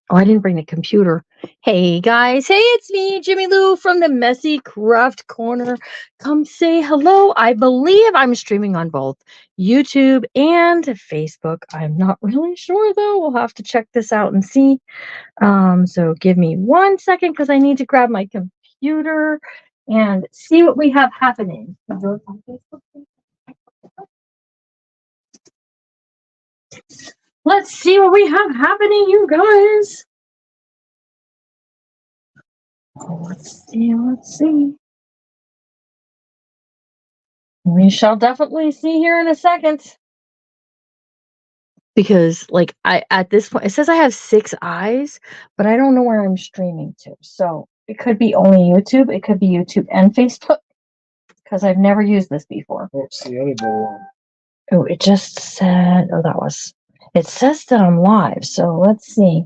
Oh, I didn't bring the computer. Hey guys, hey, it's me, Jimmy Lou from the Messy Craft Corner. Come say hello. I believe I'm streaming on both YouTube and Facebook. I'm not really sure though. We'll have to check this out and see. So give me 1 second because I need to grab my computer and see what we have happening. Let's see what we have happening, you guys. Let's see, let's see. We shall definitely see here in a second. Because like I at this point it says I have 6 eyes, but I don't know where I'm streaming to. So it could be only YouTube, it could be YouTube and Facebook, because I've never used this before. What's the other one? Oh, it just said it says that I'm live, so let's see.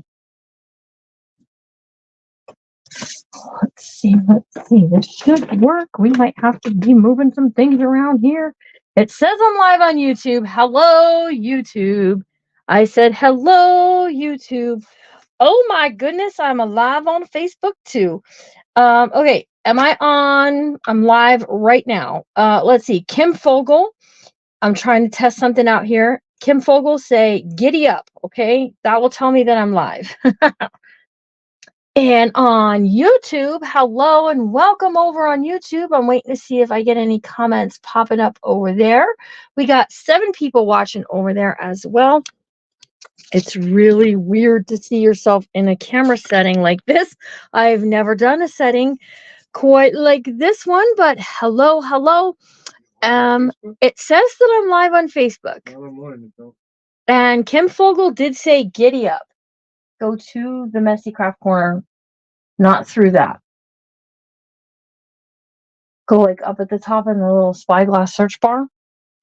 Let's see. This should work. We might have to be moving some things around here. It says I'm live on YouTube. Hello, YouTube. I said, hello, YouTube. Oh my goodness, I'm alive on Facebook too. Okay, am I on? I'm live right now. Let's see. Kim Fogel. I'm trying to test something out here. Kim Fogel, say giddy up, okay? That will tell me that I'm live. And on YouTube, hello and welcome over on YouTube. I'm waiting to see if I get any comments popping up over there. We got 7 people watching over there as well. It's really weird to see yourself in a camera setting like this. I've never done a setting quite like this one, but hello, hello. It says that I'm live on Facebook. And Kim Fogel did say giddy up. Go to the Messy Craft Corner, not through that. Go like up at the top in the little spyglass search bar.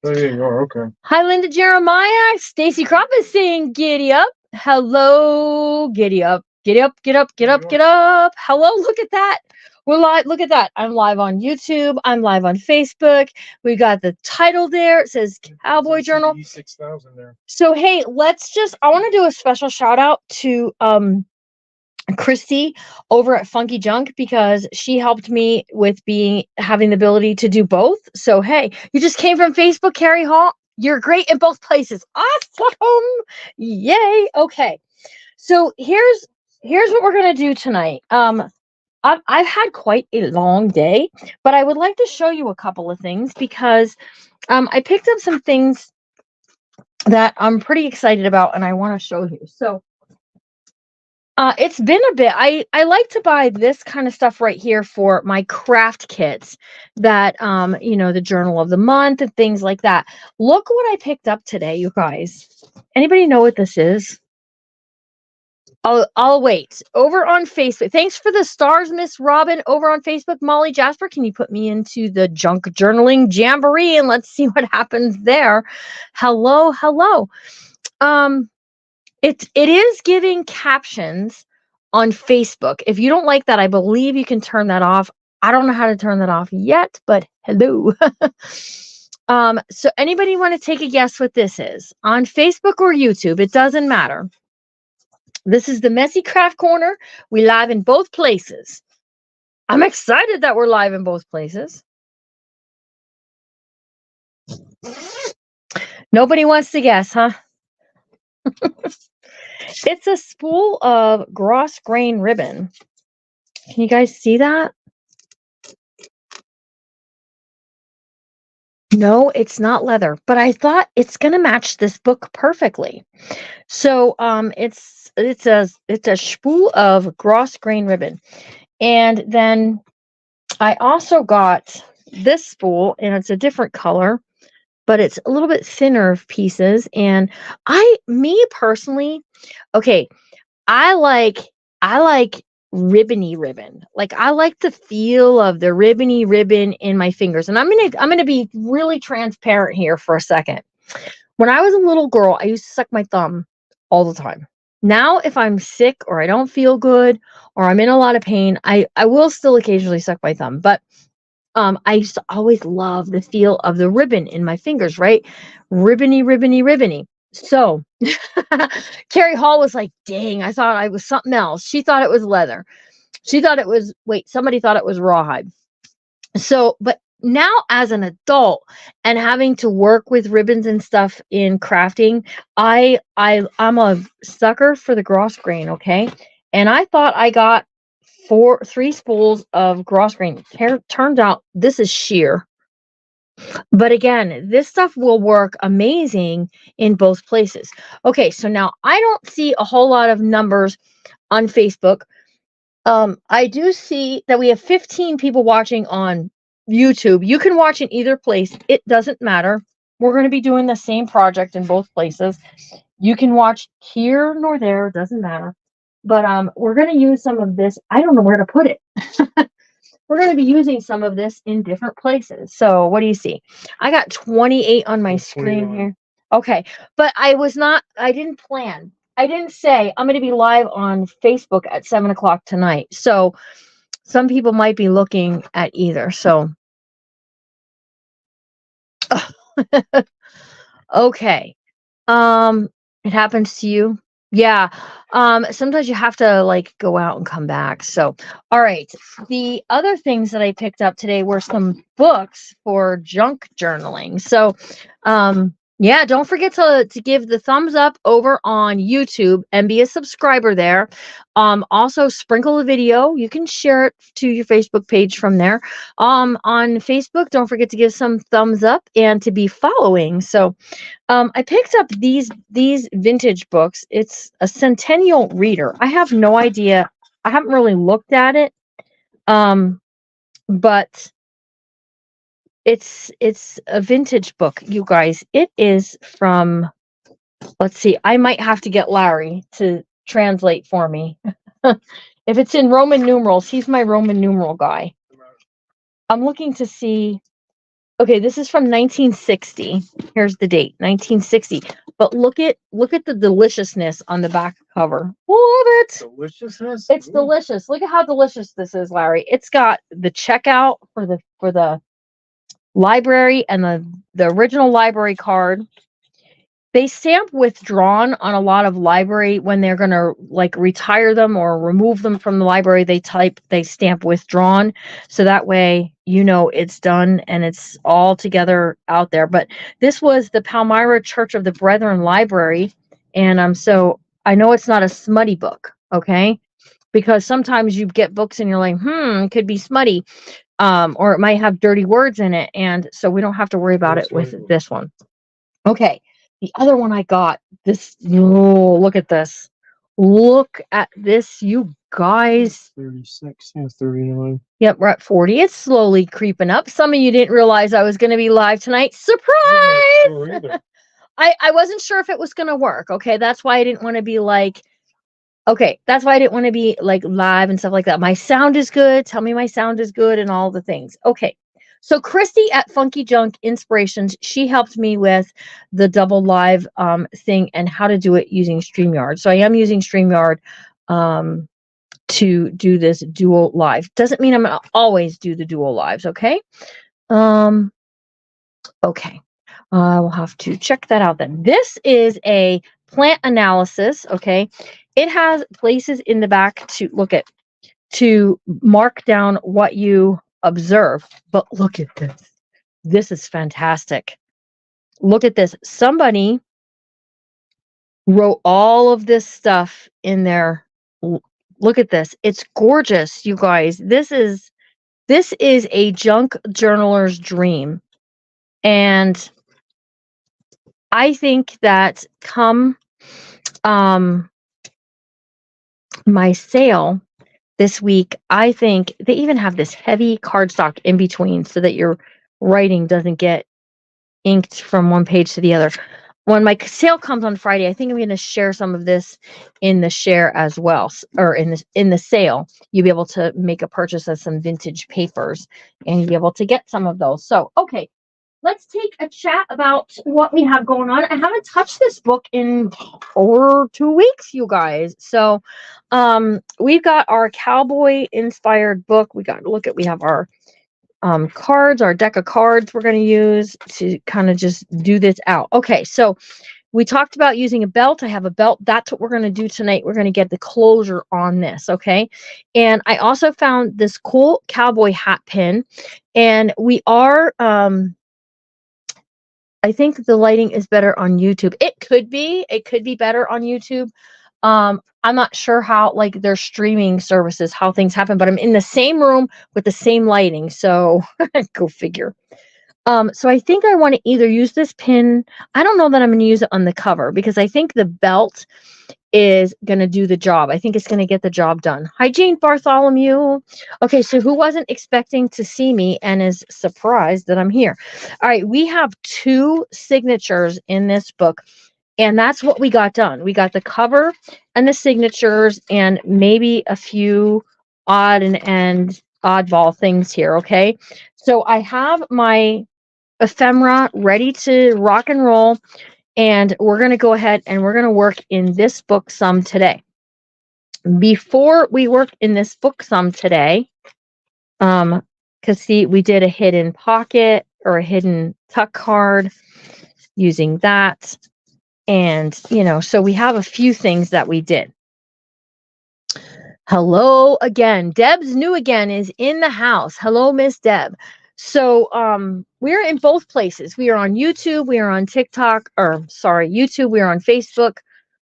Oh, yeah, you are. Okay. Hi, Linda Jeremiah. Stacy Crop is saying giddy up. Hello, giddy up. Giddy up, get up, get up, get up. Hello, look at that. We're live. Look at that. I'm live on YouTube. I'm live on Facebook. We got the title there. It says Cowboy Journal. 6,000 there. So, hey, I want to do a special shout out to Christy over at Funky Junk, because she helped me with having the ability to do both. So hey, you just came from Facebook, Carrie Hall. You're great in both places. Awesome. Yay. Okay. So here's what we're gonna do tonight. I've had quite a long day, but I would like to show you a couple of things because I picked up some things that I'm pretty excited about and I want to show you. So it's been a bit. I like to buy this kind of stuff right here for my craft kits that, the journal of the month and things like that. Look what I picked up today, you guys. Anybody know what this is? I'll wait. Over on Facebook. Thanks for the stars, Miss Robin. Over on Facebook, Molly Jasper, can you put me into the junk journaling jamboree and let's see what happens there? Hello, hello. It is giving captions on Facebook. If you don't like that, I believe you can turn that off. I don't know how to turn that off yet, but hello. So anybody want to take a guess what this is? On Facebook or YouTube, it doesn't matter. This is the Messy Craft Corner. We live in both places. I'm excited that we're live in both places. Nobody wants to guess, huh? It's a spool of gross grain ribbon. Can you guys see that? No, it's not leather, but I thought it's going to match this book perfectly. So it's a spool of gross grain ribbon. And then I also got this spool, and it's a different color, but it's a little bit thinner of pieces. And me personally, okay, I like ribbony ribbon. Like I like the feel of the ribbony ribbon in my fingers. And I'm gonna be really transparent here for a second. When I was a little girl, I used to suck my thumb all the time. Now, if I'm sick or I don't feel good or I'm in a lot of pain, I will still occasionally suck my thumb. But I used to always love the feel of the ribbon in my fingers, right? Ribbony, ribbony, ribbony. So Carrie Hall was like, dang, I thought I was something else. She thought it was leather. She thought it was, wait, somebody thought it was rawhide. So, but now as an adult and having to work with ribbons and stuff in crafting, I'm a sucker for the gross grain, okay? And I thought I got three spools of gross grain. Turned out this is sheer. But again, this stuff will work amazing in both places. Okay, so now I don't see a whole lot of numbers on Facebook. I do see that we have 15 people watching on YouTube. You can watch in either place. It doesn't matter. We're going to be doing the same project in both places. You can watch here nor there. It doesn't matter. But we're going to use some of this. I don't know where to put it. We're going to be using some of this in different places. So what do you see? I got 28 on my screen 29. here. Okay. But I didn't plan. I didn't say I'm going to be live on Facebook at 7 o'clock tonight. So some people might be looking at either. So, okay. It happens to you. Yeah. Sometimes you have to like go out and come back. So, all right. The other things that I picked up today were some books for junk journaling. So, yeah, don't forget to give the thumbs up over on YouTube and be a subscriber there. Also sprinkle a video. You can share it to your Facebook page from there. On Facebook, don't forget to give some thumbs up and to be following. So, I picked up these vintage books. It's a Centennial Reader. I have no idea. I haven't really looked at it. But it's a vintage book, you guys. It is from, let's see, I might have to get Larry to translate for me. If it's in Roman numerals, he's my Roman numeral guy. I'm looking to see. Okay, this is from 1960. Here's the date, 1960. But look at the deliciousness on the back cover. Love it. Deliciousness? It's Ooh. delicious. Look at how delicious this is, Larry. It's got the checkout for the library and the original library card. They stamp withdrawn on a lot of library when they're going to like retire them or remove them from the library. They stamp withdrawn. So that way, you know, it's done and it's all together out there. But this was the Palmyra Church of the Brethren Library. And so I know it's not a smutty book. Okay. Because sometimes you get books and you're like, it could be smutty. Or it might have dirty words in it. And so we don't have to worry about it with this one. Okay. The other one I got, look at this. Look at this, you guys. 36, yeah, 39. Yep, we're at 40. It's slowly creeping up. Some of you didn't realize I was going to be live tonight. Surprise! I wasn't sure if it was going to work. Okay, that's why I didn't want to be like, live and stuff like that. My sound is good. Tell me my sound is good and all the things. Okay. So Christy at Funky Junk Inspirations, she helped me with the double live thing and how to do it using StreamYard. So I am using StreamYard to do this dual live. Doesn't mean I'm going to always do the dual lives, okay? Okay. We'll have to check that out then. This is a plant analysis, okay? It has places in the back to look at, to mark down what you observe. But look at this. This is fantastic. Look at this. Somebody wrote all of this stuff in there. Look at this. It's gorgeous, you guys. This is a junk journaler's dream. And I think that come my sale this week, I think they even have this heavy cardstock in between so that your writing doesn't get inked from one page to the other. When my sale comes on Friday, I think I'm going to share some of this in the share as well, or in the sale. You'll be able to make a purchase of some vintage papers and you'll be able to get some of those. So, okay. Let's take a chat about what we have going on. I haven't touched this book in over 2 weeks, you guys. So we've got our Cowboy inspired book. We have our cards, our deck of cards we're going to use to kind of just do this out. Okay, so We talked about using a belt. I have a belt. That's what we're going to do tonight. We're going to get the closure on this, okay? And I also found this cool cowboy hat pin, and we are I think the lighting is better on YouTube. It could be better on YouTube. I'm not sure how, like, their streaming services, how things happen, but I'm in the same room with the same lighting, so go figure. So I think I want to either use this pin. I don't know that I'm going to use it on the cover because I think the belt is going to do the job. I think it's going to get the job done. Hi, Jane Bartholomew. Okay, so who wasn't expecting to see me and is surprised that I'm here? All right, we have 2 signatures in this book, and that's what we got done. We got the cover and the signatures and maybe a few odd and oddball things here, okay? So I have my ephemera ready to rock and roll. And we're going to go ahead and we're going to work in this book some today. Before we work in this book some today, because see, we did a hidden pocket or a hidden tuck card using that. And, so we have a few things that we did. Hello again. Deb's New Again is in the house. Hello, Miss Deb. So we're in both places. We are on YouTube. We are on TikTok, YouTube. We are on Facebook.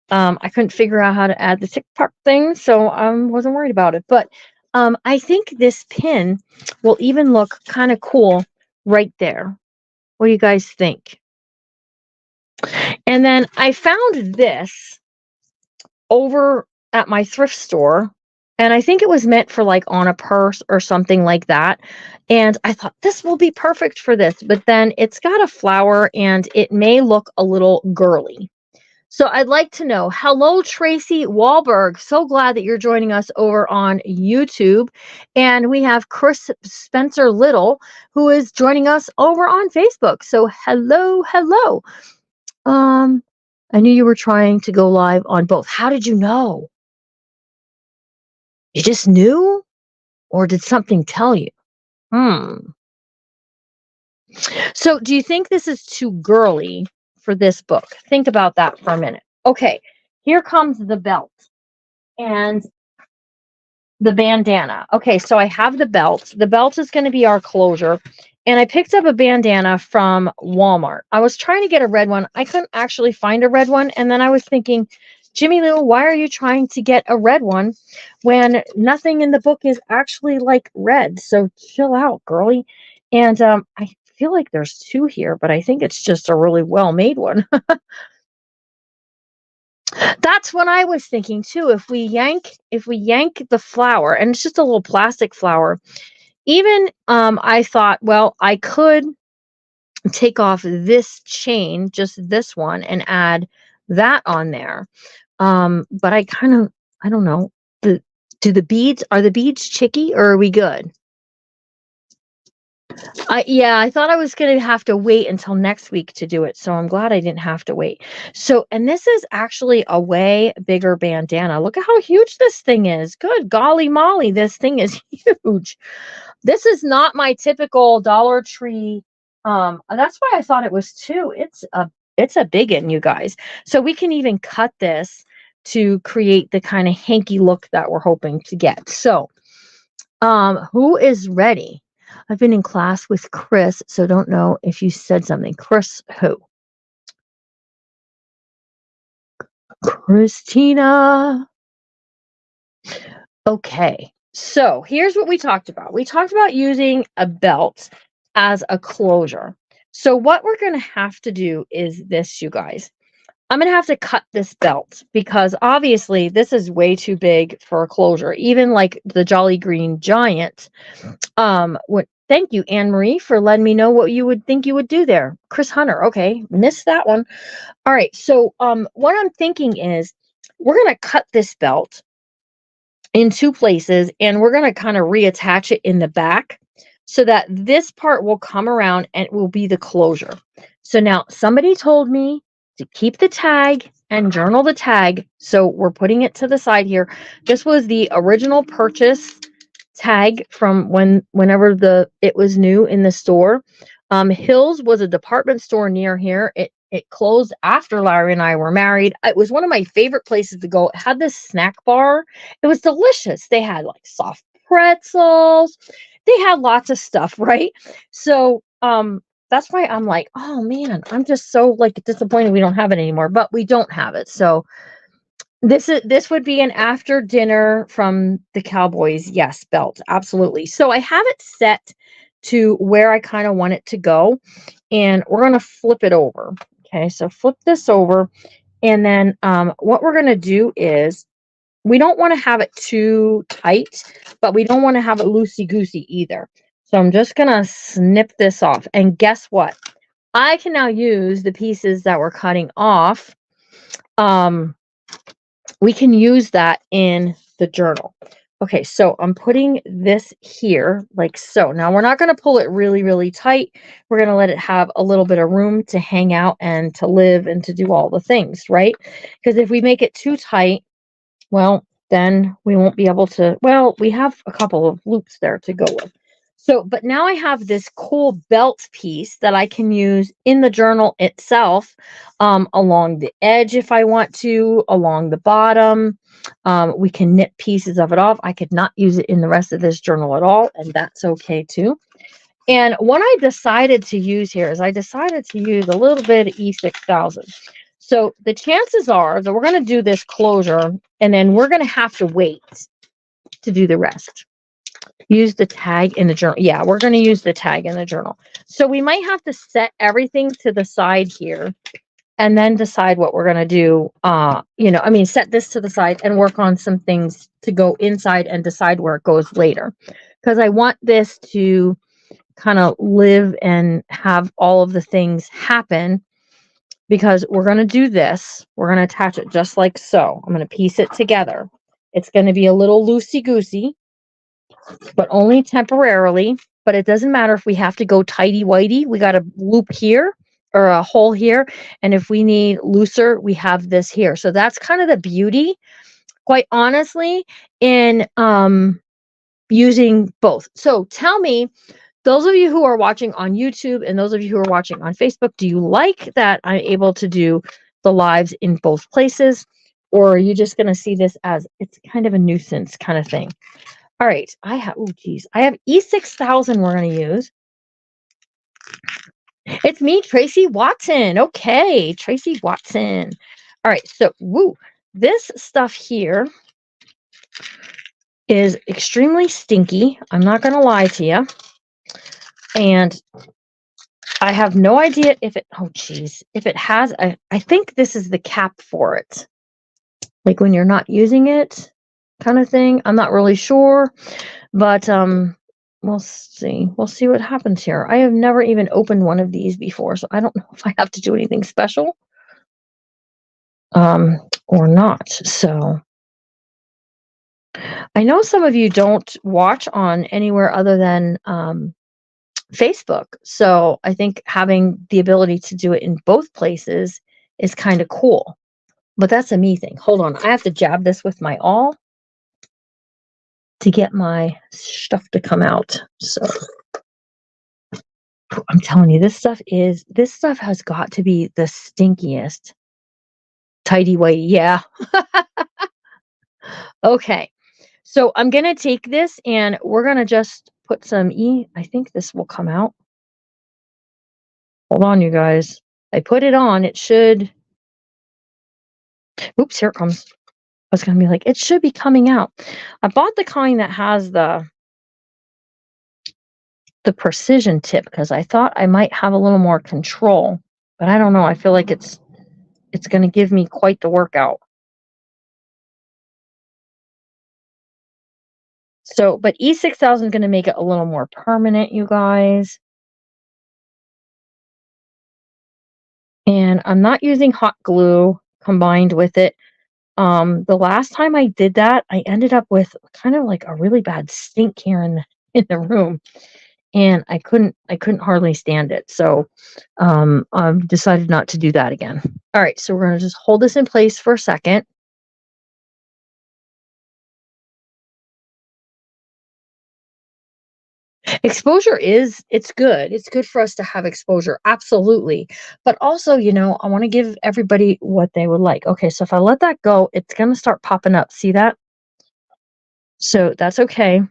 I couldn't figure out how to add the TikTok thing, so I wasn't worried about it. But I think this pin will even look kind of cool right there. What do you guys think? And then I found this over at my thrift store. And I think it was meant for like on a purse or something like that. And I thought this will be perfect for this, but then it's got a flower and it may look a little girly. So I'd like to know, hello, Tracy Wahlberg. So glad that you're joining us over on YouTube. And we have Chris Spencer Little, who is joining us over on Facebook. So hello. I knew you were trying to go live on both. How did you know? You just knew? Or did something tell you? So do you think this is too girly for this book? Think about that for a minute. Okay, here comes the belt and the bandana. Okay, so I have the belt. The belt is going to be our closure. And I picked up a bandana from Walmart. I was trying to get a red one. I couldn't actually find a red one. And then I was thinking, Jimmy Lou, why are you trying to get a red one when nothing in the book is actually like red? So chill out, girly. And I feel like there's 2 here, but I think it's just a really well-made one. That's what I was thinking too. If we yank the flower, and it's just a little plastic flower, even I thought, well, I could take off this chain, just this one, and add that on there. But I don't know. Are the beads chicky or are we good? I thought I was going to have to wait until next week to do it. So I'm glad I didn't have to wait. So, and this is actually a way bigger bandana. Look at how huge this thing is. Good golly molly. This thing is huge. This is not my typical Dollar Tree. That's why I thought it was 2. It's a big one, you guys. So we can even cut this to create the kind of hanky look that we're hoping to get. So, who is ready? I've been in class with Chris, so don't know if you said something. Chris who? Christina. Okay, so here's what we talked about. We talked about using a belt as a closure. So what we're going to have to do is this, you guys. I'm going to have to cut this belt because obviously this is way too big for a closure. Even like the Jolly Green Giant. Thank you, Anne-Marie, for letting me know what you would think you would do there. Chris Hunter. Okay, missed that one. All right, so what I'm thinking is we're going to cut this belt in 2 places and we're going to kind of reattach it in the back so that this part will come around and it will be the closure. So now somebody told me to keep the tag and journal the tag. So we're putting it to the side here. This was the original purchase tag from whenever it was new in the store. Hills was a department store near here. It closed after Larry and I were married. It was one of my favorite places to go. It had this snack bar. It was delicious. They had like soft pretzels. They had lots of stuff, right? So, that's why I'm like, oh man, I'm just so like disappointed we don't have it anymore, but we don't have it. So this would be an after dinner from the Cowboys, yes, belt, absolutely. So I have it set to where I kind of want it to go, and we're gonna flip it over. Okay, so flip this over, and then what we're gonna do is we don't want to have it too tight, but we don't want to have it loosey goosey either. So I'm just gonna snip this off, and guess what? I can now use the pieces that we're cutting off. We can use that in the journal. Okay, so I'm putting this here like so. Now we're not going to pull it really, really tight. We're going to let it have a little bit of room to hang out and to live and to do all the things, right? Because if we make it too tight, well, then we won't be able to, well, we have a couple of loops there to go with. So, but now I have this cool belt piece that I can use in the journal itself, along the edge if I want to, along the bottom. We can knit pieces of it off. I could not use it in the rest of this journal at all, and that's okay too. And what I decided to use here is I decided to use a little bit of E6000. So the chances are that we're going to do this closure, and then we're going to have to wait to do the rest. Use the tag in the journal. Yeah, we're going to use the tag in the journal. So we might have to set everything to the side here and then decide what we're going to do. Set this to the side and work on some things to go inside and decide where it goes later. Because I want this to kind of live and have all of the things happen, because we're going to do this. We're going to attach it just like so. I'm going to piece it together. It's going to be a little loosey-goosey, but only temporarily. But it doesn't matter if we have to go tighty-whitey. We got a loop here or a hole here. And if we need looser, we have this here. So that's kind of the beauty, quite honestly, in using both. So tell me, those of you who are watching on YouTube and those of you who are watching on Facebook, do you like that I'm able to do the lives in both places? Or are you just going to see this as it's kind of a nuisance kind of thing? All right, I have E6000 we're going to use. It's me, Tracy Watson. Okay, Tracy Watson. All right, so this stuff here is extremely stinky. I'm not going to lie to you. And I have no idea if it, if it has, I think this is the cap for it. Like when you're not using it kind of thing. I'm not really sure, but we'll see. We'll see what happens here. I have never even opened one of these before, so I don't know if I have to do anything special or not. So I know some of you don't watch on anywhere other than Facebook. So I think having the ability to do it in both places is kind of cool. But that's a me thing. Hold on. I have to jab this with my awl to get my stuff to come out. So I'm telling you, this stuff has got to be the stinkiest. Tighty-whitey. Yeah. Okay. So I'm going to take this and we're going to just put some I think this will come out. Hold on, you guys. I put it on. It should. Oops, here it comes. I was going to be like, it should be coming out. I bought the kind that has the precision tip because I thought I might have a little more control, but I don't know. I feel like it's going to give me quite the workout. So, but E6000 is going to make it a little more permanent, you guys. And I'm not using hot glue combined with it. The last time I did that, I ended up with kind of like a really bad stink here in the room, and I couldn't hardly stand it. So, I've decided not to do that again. All right, so we're going to just hold this in place for a second. Exposure it's good. It's good for us to have exposure. Absolutely. But also, I want to give everybody what they would like. Okay, so if I let that go, it's going to start popping up. See that? So that's okay.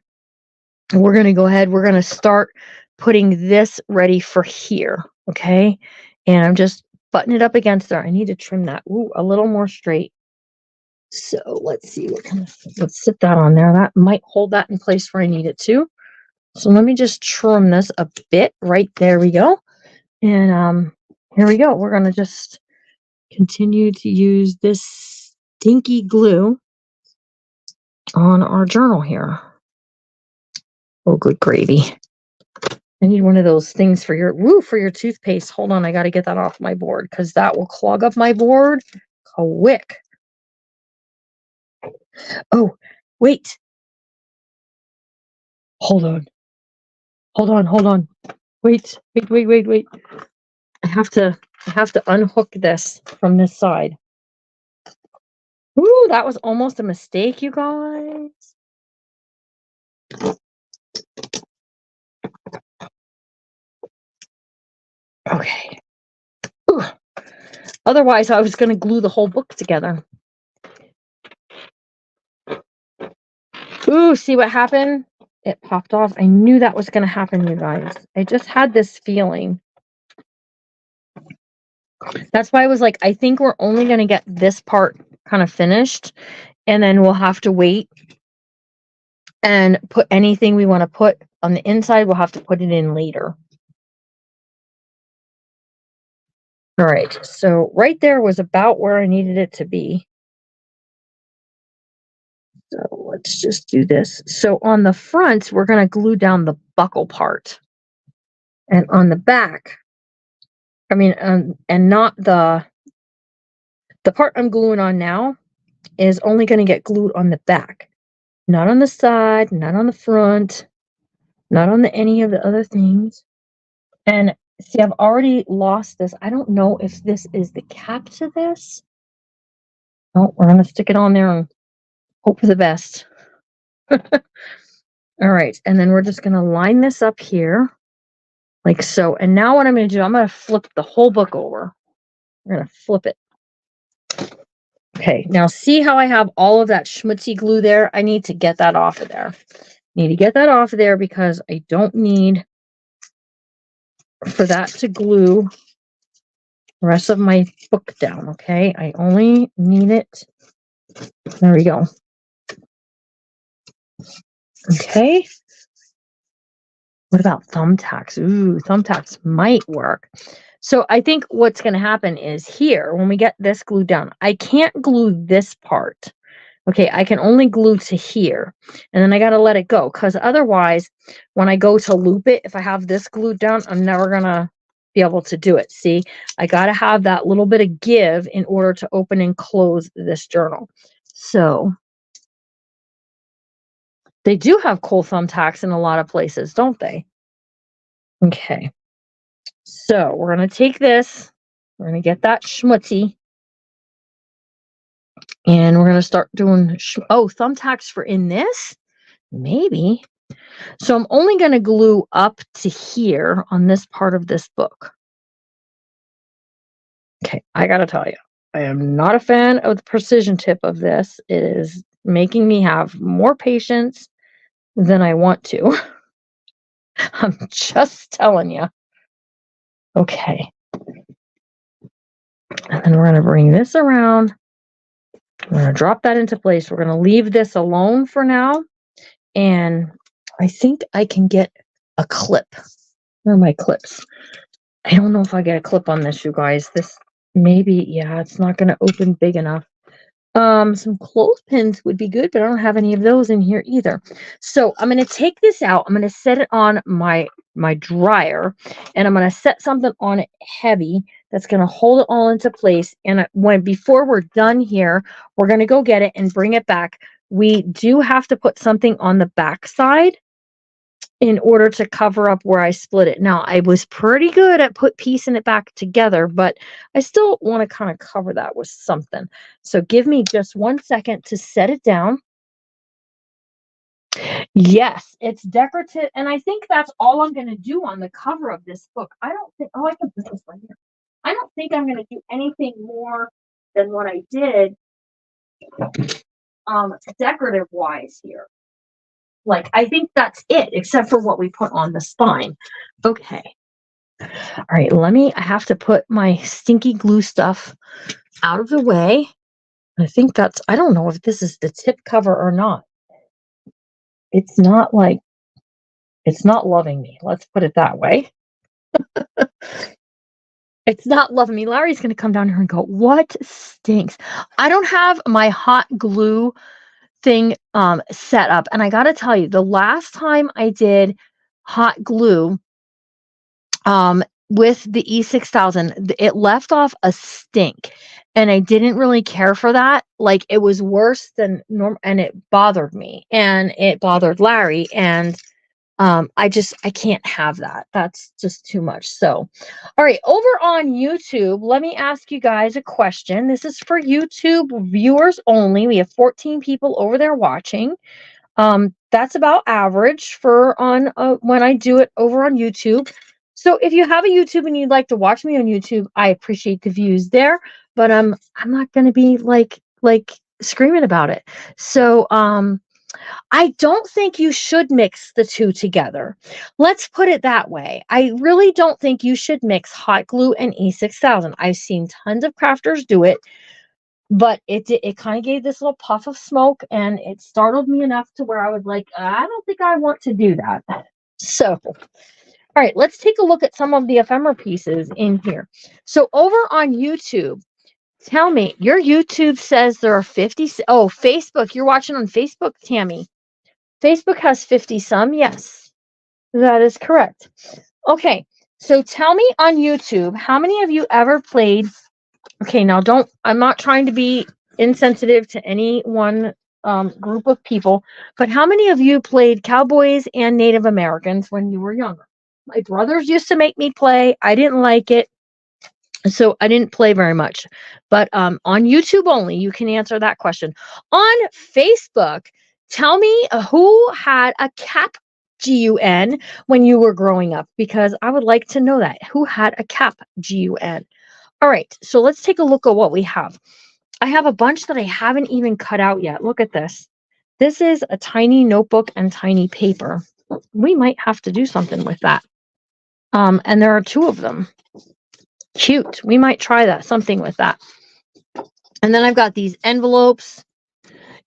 We're going to go ahead. We're going to start putting this ready for here. Okay. And I'm just buttoning it up against there. I need to trim that a little more straight. So let's see. Let's sit that on there. That might hold that in place where I need it to. So let me just trim this a bit. Right there we go. And here we go. We're going to just continue to use this stinky glue on our journal here. Oh, good gravy. I need one of those things for your toothpaste. Hold on, I got to get that off my board because that will clog up my board quick. Oh, wait. Hold on. Wait. I have to unhook this from this side. Ooh, that was almost a mistake, you guys. Okay. Ooh. Otherwise, I was going to glue the whole book together. Ooh, see what happened? It popped off. I knew that was going to happen, you guys. I just had this feeling. That's why I was like, I think we're only going to get this part kind of finished, and then we'll have to wait and put anything we want to put on the inside. We'll have to put it in later. All right, so right there was about where I needed it to be. So let's just do this. So on the front, we're going to glue down the buckle part. And on the back, and not the part I'm gluing on now is only going to get glued on the back. Not on the side, not on the front, not on any of the other things. And see, I've already lost this. I don't know if this is the cap to this. Oh, we're going to stick it on there and hope for the best. All right. And then we're just going to line this up here like so. And now what I'm going to do, I'm going to flip the whole book over. We're going to flip it. Okay. Now see how I have all of that schmutzy glue there? I need to get that off of there. Because I don't need for that to glue the rest of my book down. Okay. I only need it. There we go. Okay. What about thumbtacks? Ooh, thumbtacks might work. So I think what's going to happen is here, when we get this glued down, I can't glue this part. Okay, I can only glue to here. And then I got to let it go because otherwise, when I go to loop it, if I have this glued down, I'm never going to be able to do it. See, I got to have that little bit of give in order to open and close this journal. So they do have cool thumbtacks in a lot of places, don't they? Okay. So we're going to take this. We're going to get that schmutzy. And we're going to start doing, thumbtacks for in this? Maybe. So I'm only going to glue up to here on this part of this book. Okay, I got to tell you, I am not a fan of the precision tip of this. It is making me have more patience than I want to. I'm just telling you. Okay. And then we're going to bring this around. We're going to drop that into place. We're going to leave this alone for now. And I think I can get a clip. Where are my clips? I don't know if I get a clip on this, you guys. This maybe, yeah, it's not going to open big enough. Some clothespins would be good, but I don't have any of those in here either. So I'm going to take this out. I'm going to set it on my dryer, and I'm going to set something on it heavy that's going to hold it all into place. And before we're done here, we're going to go get it and bring it back. We do have to put something on the back side in order to cover up where I split it. Now, I was pretty good at piecing it back together, but I still want to kind of cover that with something. So give me just 1 second to set it down. Yes, it's decorative, and I think that's all I'm going to do on the cover of this book. I don't think, oh, I can put this right here. I don't think I'm going to do anything more than what I did decorative wise here. Like, I think that's it, except for what we put on the spine. Okay. All right, I have to put my stinky glue stuff out of the way. I think I don't know if this is the tip cover or not. It's not loving me. Let's put it that way. It's not loving me. Larry's going to come down here and go, what stinks? I don't have my hot glue thing set up. And I got to tell you, the last time I did hot glue with the E6000, it left off a stink. And I didn't really care for that. Like, it was worse than normal, and it bothered me, and it bothered Larry, and I can't have that. That's just too much. So, all right, over on YouTube, let me ask you guys a question. This is for YouTube viewers only. We have 14 people over there watching. That's about average for on when I do it over on YouTube. So if you have a YouTube and you'd like to watch me on YouTube, I appreciate the views there, but I'm not going to be like screaming about it. So I don't think you should mix the two together. Let's put it that way. I really don't think you should mix hot glue and E6000. I've seen tons of crafters do it, but it kind of gave this little puff of smoke, and it startled me enough to where I was like, I don't think I want to do that. So, all right, let's take a look at some of the ephemera pieces in here. So over on YouTube, tell me, your YouTube says there are 50. Oh, Facebook, you're watching on Facebook, Tammy. Facebook has 50 some. Yes, that is correct. Okay, so tell me on YouTube, how many of you ever played? Okay, now I'm not trying to be insensitive to any one group of people, but how many of you played Cowboys and Native Americans when you were younger? My brothers used to make me play. I didn't like it, so I didn't play very much. But on YouTube only, you can answer that question. On Facebook, tell me who had a cap GUN when you were growing up, because I would like to know that. Who had a cap GUN? All right, so let's take a look at what we have. I have a bunch that I haven't even cut out yet. Look at this. This is a tiny notebook and tiny paper. We might have to do something with that. And there are 2 of them. Cute. We might try that, something with that. And then I've got these envelopes.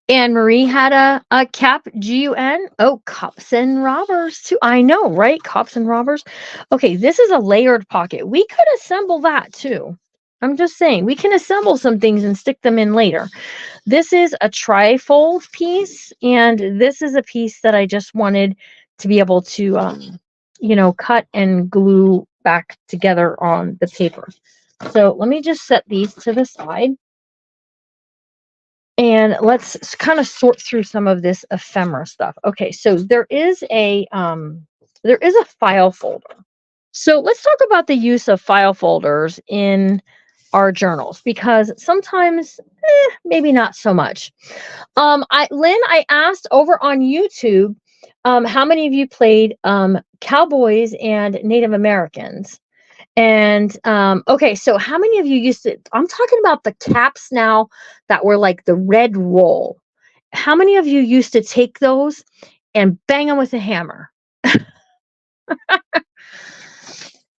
Anne Marie had a cap GUN. Oh, cops and robbers too. I know, right? Cops and robbers. Okay, this is a layered pocket. We could assemble that too. I'm just saying, we can assemble some things and stick them in later. This is a trifold piece, and this is a piece that I just wanted to be able to, cut and glue back together on the paper. So let me just set these to the side. And let's kind of sort through some of this ephemera stuff. Okay, so there is a file folder. So let's talk about the use of file folders in our journals, because sometimes maybe not so much. I asked over on YouTube, how many of you played Cowboys and Native Americans? And okay, so how many of you used to, I'm talking about the caps now that were like the red roll. How many of you used to take those and bang them with a hammer?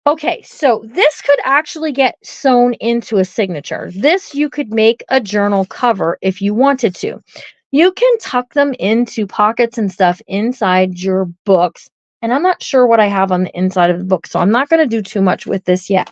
Okay, so this could actually get sewn into a signature. This you could make a journal cover if you wanted to. You can tuck them into pockets and stuff inside your books. And I'm not sure what I have on the inside of the book, so I'm not going to do too much with this yet.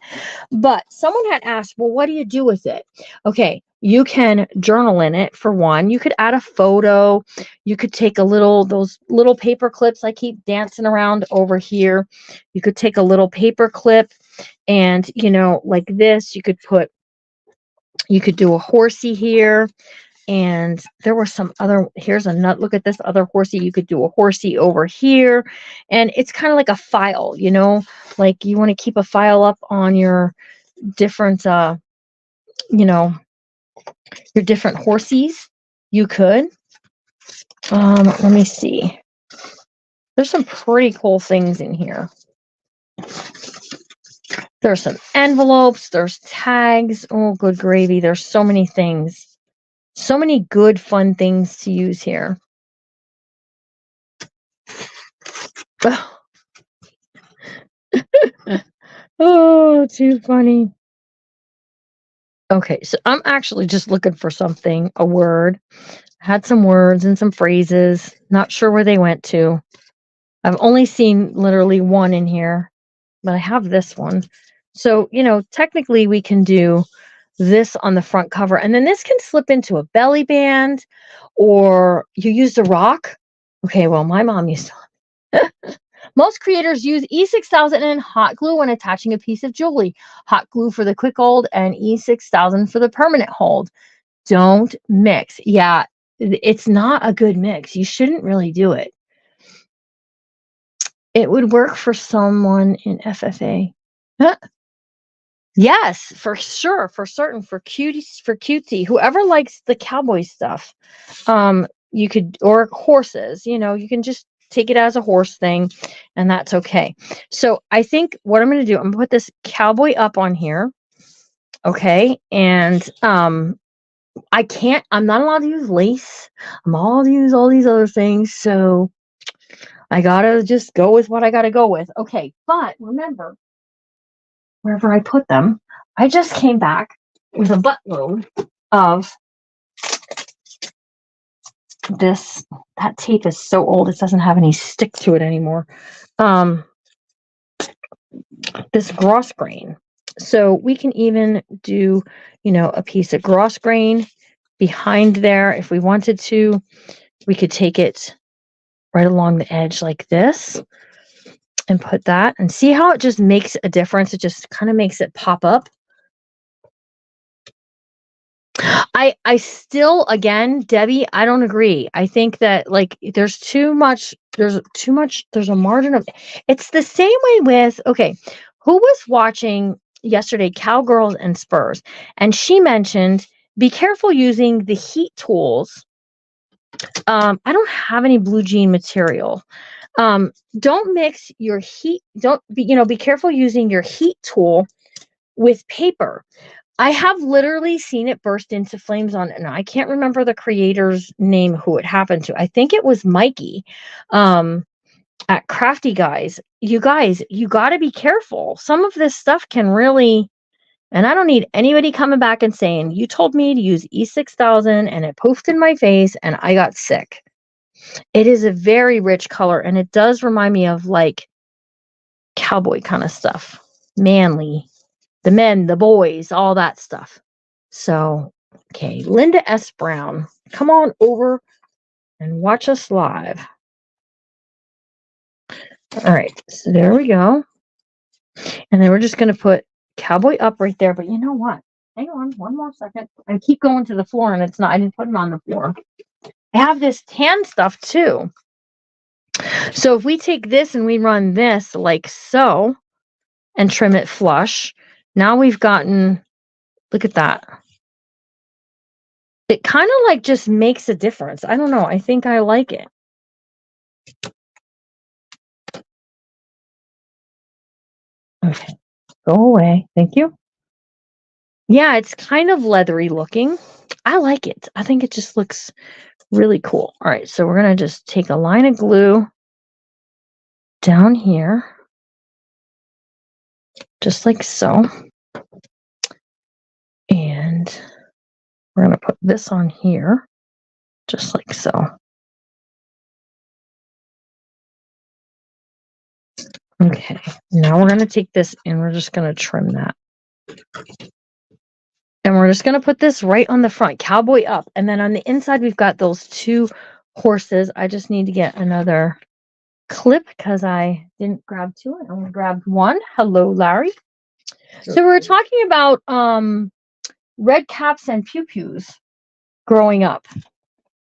But someone had asked, well, what do you do with it? Okay, you can journal in it, for one. You could add a photo. You could take those little paper clips I keep dancing around over here. You could take a little paper clip and, like this, you could do a horsey here. And there were some other, here's a nut. Look at this other horsey. You could do a horsey over here. And it's kind of like a file, like you want to keep a file up on your different, your different horsies. You could. Let me see. There's some pretty cool things in here. There's some envelopes. There's tags. Oh, good gravy. There's so many things. So many good, fun things to use here. Oh, too funny. Okay, so I'm actually just looking for something, a word. I had some words and some phrases. Not sure where they went to. I've only seen literally one in here, but I have this one. So, technically we can do this on the front cover, and then this can slip into a belly band, or you used a rock. Okay, well, my mom used to. Most creators use E6000 and hot glue when attaching a piece of jewelry. Hot glue for the quick hold and E6000 for the permanent hold. Don't mix. Yeah, it's not a good mix. You shouldn't really do it. It would work for someone in FFA. Huh? Yes, for sure, for certain, for cutesy, whoever likes the cowboy stuff. You could, or horses, you can just take it as a horse thing, and that's okay. So I think what I'm going to do, I'm going to put this cowboy up on here. Okay. And, I'm not allowed to use lace. I'm allowed to use all these other things. So I gotta just go with what I gotta go with. Okay. But remember, wherever I put them, I just came back with a buttload of this. That tape is so old, it doesn't have any stick to it anymore. This gross grain. So we can even do, a piece of gross grain behind there. If we wanted to, we could take it right along the edge like this and put that, and see how it just makes a difference. It just kind of makes it pop up. I still, again, Debbie, I don't agree. I think that there's a margin of, it's the same way with, okay, who was watching yesterday, Cowgirls and Spurs, and she mentioned, be careful using the heat tools. I don't have any blue jean material. Don't mix your heat, be careful using your heat tool with paper. I have literally seen it burst into flames and I can't remember the creator's name, who it happened to. I think it was Mikey, at Crafty Guys. You guys, you got to be careful. Some of this stuff can really, and I don't need anybody coming back and saying, you told me to use E6000 and it poofed in my face and I got sick. It is a very rich color, and it does remind me of cowboy kind of stuff. Manly. The men, the boys, all that stuff. So, okay, Linda S. Brown, come on over and watch us live. All right, so there we go. And then we're just going to put cowboy up right there. But you know what? Hang on one more second. I keep going to the floor, and I didn't put it on the floor. I have this tan stuff too. So if we take this and we run this like so and trim it flush, now we've gotten, look at that. It kind of just makes a difference. I don't know. I think I like it. Okay. Go away. Thank you. Yeah, it's kind of leathery looking. I like it. I think it just looks really cool. All right. So we're going to just take a line of glue down here, just like so. And we're going to put this on here, just like so. Okay, now we're going to take this and we're just going to trim that. And we're just going to put this right on the front, cowboy up. And then on the inside, we've got those two horses. I just need to get another clip because I didn't grab two. I only grabbed one. Hello, Larry. So we were talking about red caps and pew-pews growing up,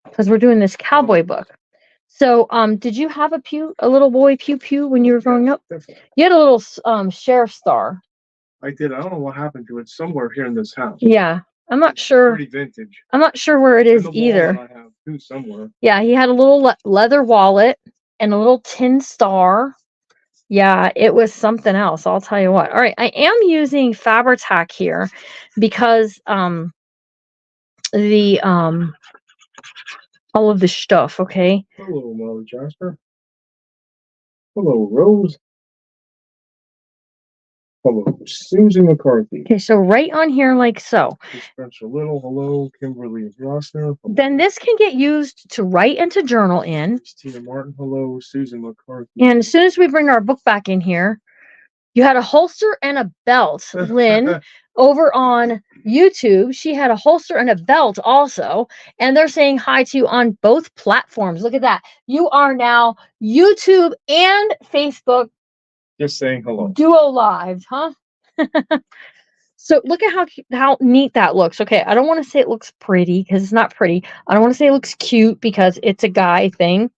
because we're doing this cowboy book. So did you have a little boy pew-pew when you were growing up? You had a little sheriff star. I did. I don't know what happened to it. Somewhere here in this house. Yeah, I'm not sure. Pretty vintage. I'm not sure where it is either. I have two somewhere. Yeah, he had a little leather wallet. and a little tin star. Yeah, it was something else. I'll tell you what. All right, I am using Fabri-Tac here because the all of the stuff. Okay. Hello, Molly Jasper. Hello, Rose. Hello, Susan McCarthy. Okay, so right on here, like so. Spencer Little. Hello, Kimberly Rossner. Then this can get used to write and to journal in. Tina Martin. Hello, Susan McCarthy. And as soon as we bring our book back in here, you had a holster and a belt, Lynn, over on YouTube. She had a holster and a belt also. And they're saying hi to you on both platforms. Look at that. You are now YouTube and Facebook. Just saying hello. Duo live, huh? So look at how neat that looks. Okay, I don't want to say it looks pretty because it's not pretty. I don't want to say it looks cute because it's a guy thing.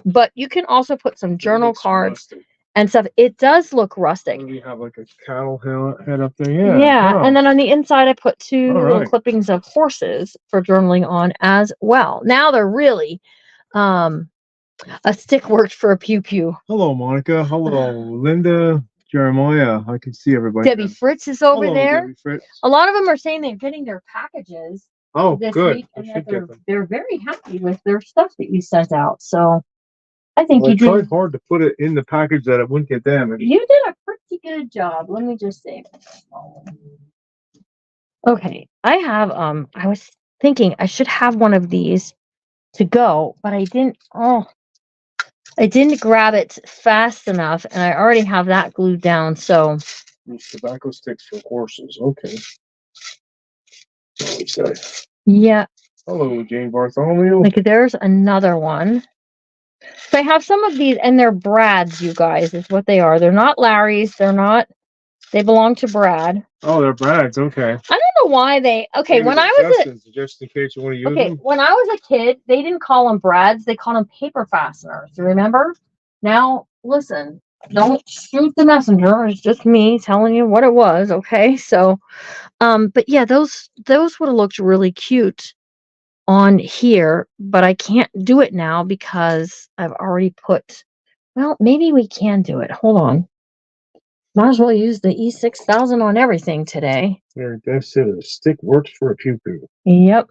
But you can also put some journal cards and stuff. It does look rustic. And you have like a cattle head up there. Yeah. Yeah. Oh. And then on the inside, I put two little clippings of horses for journaling on as well. Now they're really a stick worked for a pew pew. Hello, Monica. Hello, Linda. Jeremiah. I can see everybody. Debbie Fritz is over there. Debbie Fritz. A lot of them are saying they're getting their packages. Oh, this good. Week, and they're very happy with their stuff that you sent out. So I think you tried hard to put it in the package that it wouldn't get damaged. You did a pretty good job. Let me just say. Okay, I have I was thinking I should have one of these to go, but I didn't. Oh, I didn't grab it fast enough, and I already have that glued down. So tobacco sticks for horses. Okay. Yeah. Hello, Jane Bartholomew. Like there's another one. So I have some of these, and they're Brad's, you guys, is what they are. They're not Larry's. They're not. They belong to Brad. Oh, they're Brad's. Okay. I don't know why they. Okay, maybe when I was just in case you want to use them. when I was a kid, they didn't call them Brad's. They called them paper fasteners. You remember? Now listen, don't shoot the messenger. It's just me telling you what it was. Okay, so, but yeah, those would have looked really cute on here, but I can't do it now because I've already put. Well, maybe we can do it. Hold on. Might as well use the E6000 on everything today. There, Dave said a stick works for a pew pew. Yep.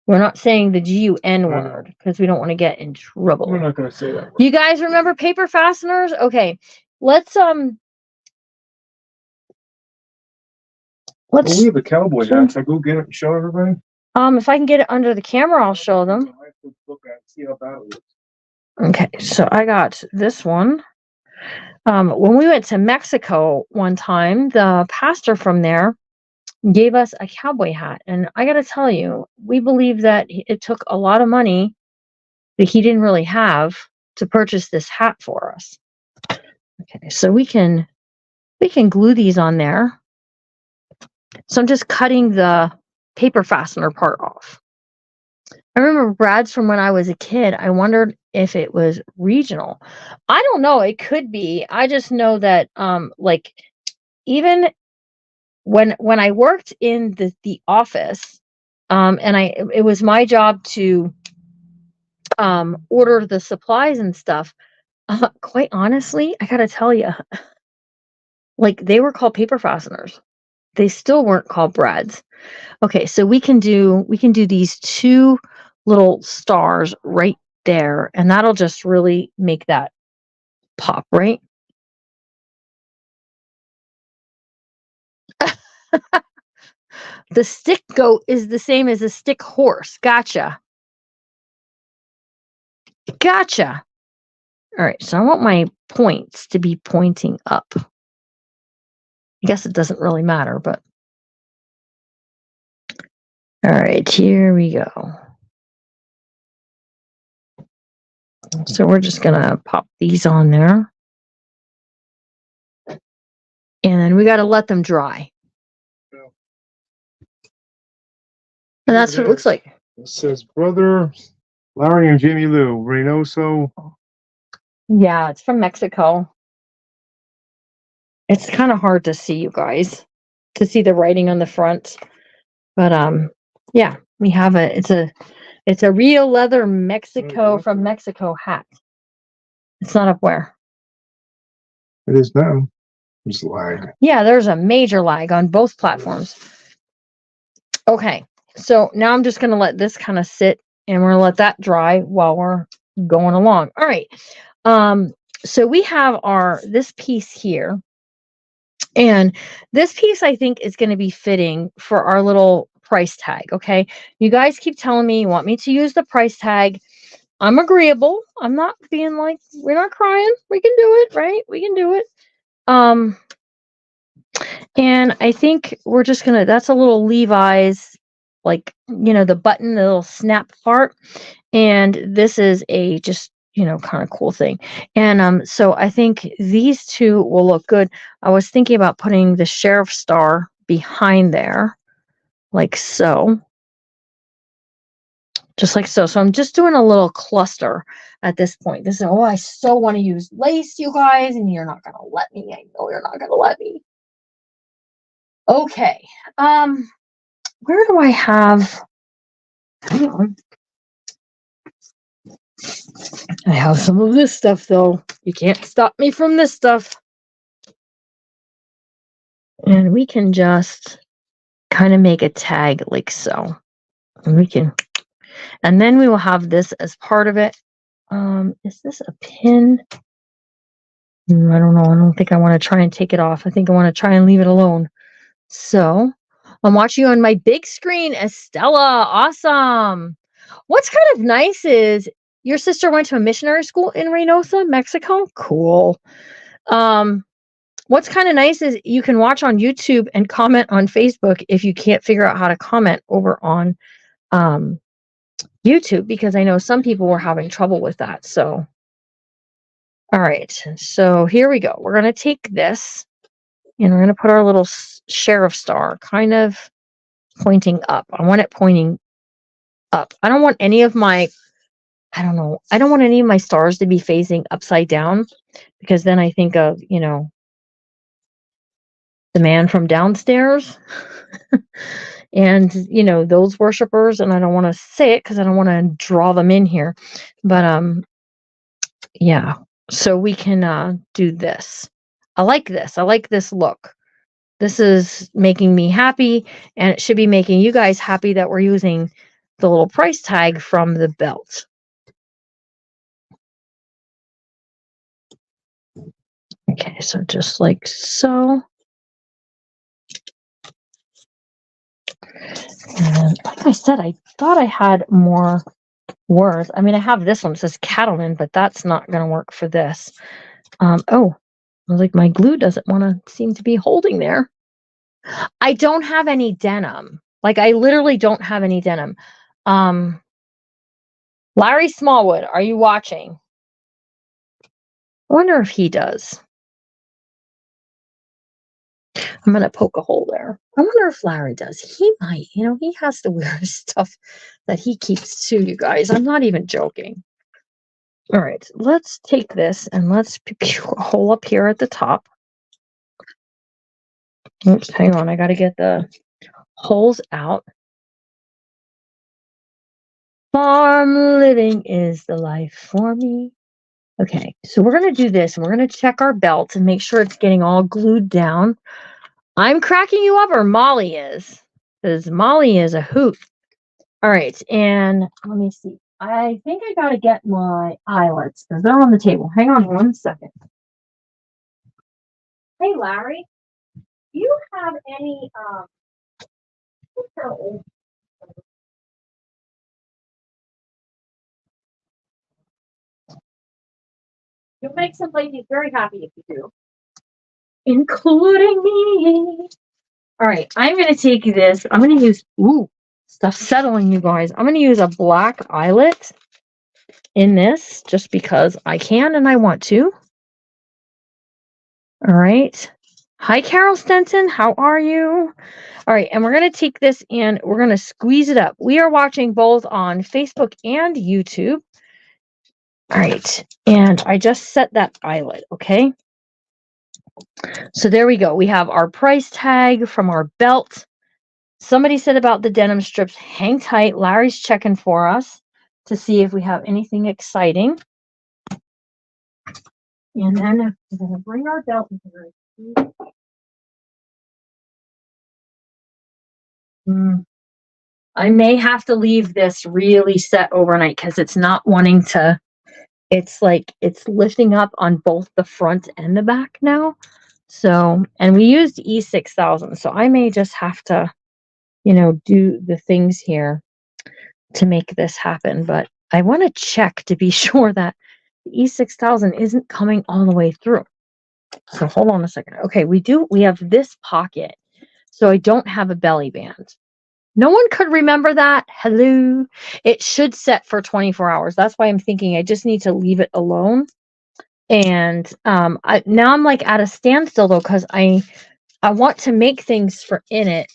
We're not saying the GUN word because we don't want to get in trouble. We're not going to say that word. You guys remember paper fasteners? Okay. Let's we have a cowboy hat. Should I go get it and show everybody? If I can get it under the camera, I'll show them. See how bad it looks. Okay, so I got this one. When we went to Mexico one time, the pastor from there gave us a cowboy hat. And I got to tell you, we believe that it took a lot of money that he didn't really have to purchase this hat for us. Okay, so we can glue these on there. So I'm just cutting the paper fastener part off. I remember Brad's from when I was a kid. I wondered if it was regional. I don't know. It could be. I just know that like even when I worked in the office, and it was my job to order the supplies and stuff. Quite honestly, I gotta tell you, like they were called paper fasteners. They still weren't called Brad's. Okay, so we can do these two little stars right there, and that'll just really make that pop, right? The stick goat is the same as a stick horse. Gotcha. Gotcha. All right, so I want my points to be pointing up. I guess it doesn't really matter, but all right, here we go. So we're just gonna pop these on there. And then we got to let them dry. And that's what it looks like. It says Brother Larry and Jimmy Lou, Reynoso. Yeah, it's from Mexico. It's kind of hard to see, you guys, to see the writing on the front. But yeah, we have it's a real leather Mexico from Mexico hat. It's not up where? It is now. There's lag. Yeah, there's a major lag on both platforms. Okay, so now I'm just going to let this kind of sit, and we're going to let that dry while we're going along. All right. So we have this piece here, and this piece I think is going to be fitting for our little price tag. Okay, you guys keep telling me you want me to use the price tag. I'm agreeable. I'm not being like, we're not crying. We can do it, right? We can do it. And I think we're just gonna, that's a little Levi's, like, the button, the little snap part. And this is a just, kind of cool thing. And so I think these two will look good. I was thinking about putting the sheriff star behind there, like so. Just like so. So I'm just doing a little cluster at this point. I so want to use lace, you guys, and you're not going to let me. I know you're not going to let me. Okay. Where do I have? Hang on. I have some of this stuff, though. You can't stop me from this stuff. And we can just kind of make a tag like so. And then we will have this as part of it. Is this a pin? I don't know. I don't think I want to try and take it off. I think I want to try and leave it alone. So I'm watching you on my big screen, Estella. Awesome. What's kind of nice is your sister went to a missionary school in Reynosa, Mexico. Cool. What's kind of nice is you can watch on YouTube and comment on Facebook if you can't figure out how to comment over on YouTube, because I know some people were having trouble with that. So, all right. So here we go. We're going to take this and we're going to put our little sheriff star kind of pointing up. I want it pointing up. I don't want any of my, I don't want any of my stars to be facing upside down, because then I think of, the man from downstairs and, those worshipers. And I don't want to say it because I don't want to draw them in here. But, yeah. So we can do this. I like this. I like this look. This is making me happy, and it should be making you guys happy that we're using the little price tag from the belt. Okay, so just like so. And like I said, I thought I had more words. I mean, I have this one. It says cattleman, but that's not going to work for this. Like my glue doesn't want to seem to be holding there. I don't have any denim. Like, I literally don't have any denim. Larry Smallwood, are you watching? I wonder if he does. I'm going to poke a hole there. I wonder if Larry does. He might. He has the weirdest stuff that he keeps too, you guys. I'm not even joking. All right, let's take this and let's a hole up here at the top. Oops, hang on. I got to get the holes out. Farm living is the life for me. Okay, so we're going to do this, and we're going to check our belt and make sure it's getting all glued down. I'm cracking you up, or Molly is, because Molly is a hoot. All right, and let me see. I think I got to get my eyelets because they're on the table. Hang on 1 second. Hey, Larry, do you have any, you'll make some ladies very happy if you do, including me. All right, I'm going to take this. I'm going to use, stuff settling, you guys. I'm going to use a black eyelet in this just because I can and I want to. All right. Hi, Carol Stenton. How are you? All right, and we're going to take this and we're going to squeeze it up. We are watching both on Facebook and YouTube. All right, and I just set that eyelet, okay? So there we go. We have our price tag from our belt. Somebody said about the denim strips, hang tight. Larry's checking for us to see if we have anything exciting. And then we're going to bring our belt here. I may have to leave this really set overnight because it's not wanting to, it's like it's lifting up on both the front and the back now. So, and we used E6000, so I may just have to, do the things here to make this happen. But I want to check to be sure that the E6000 isn't coming all the way through. So hold on a second. Okay, we have this pocket. So I don't have a belly band. No one could remember that. Hello. It should set for 24 hours. That's why I'm thinking I just need to leave it alone. And now I'm like at a standstill though, because I want to make things for in it,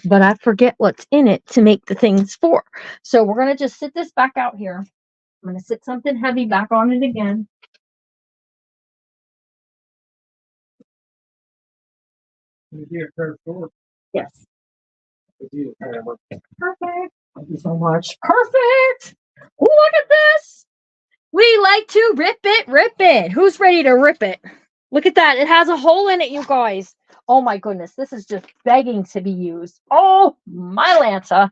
but I forget what's in it to make the things for. So we're going to just sit this back out here. I'm going to sit something heavy back on it again. Yes. Perfect. Thank you so much. Perfect. Look at this. We like to rip it. Who's ready to rip it? Look at that. It has a hole in it, you guys. Oh my goodness. This is just begging to be used. Oh, my Lanta.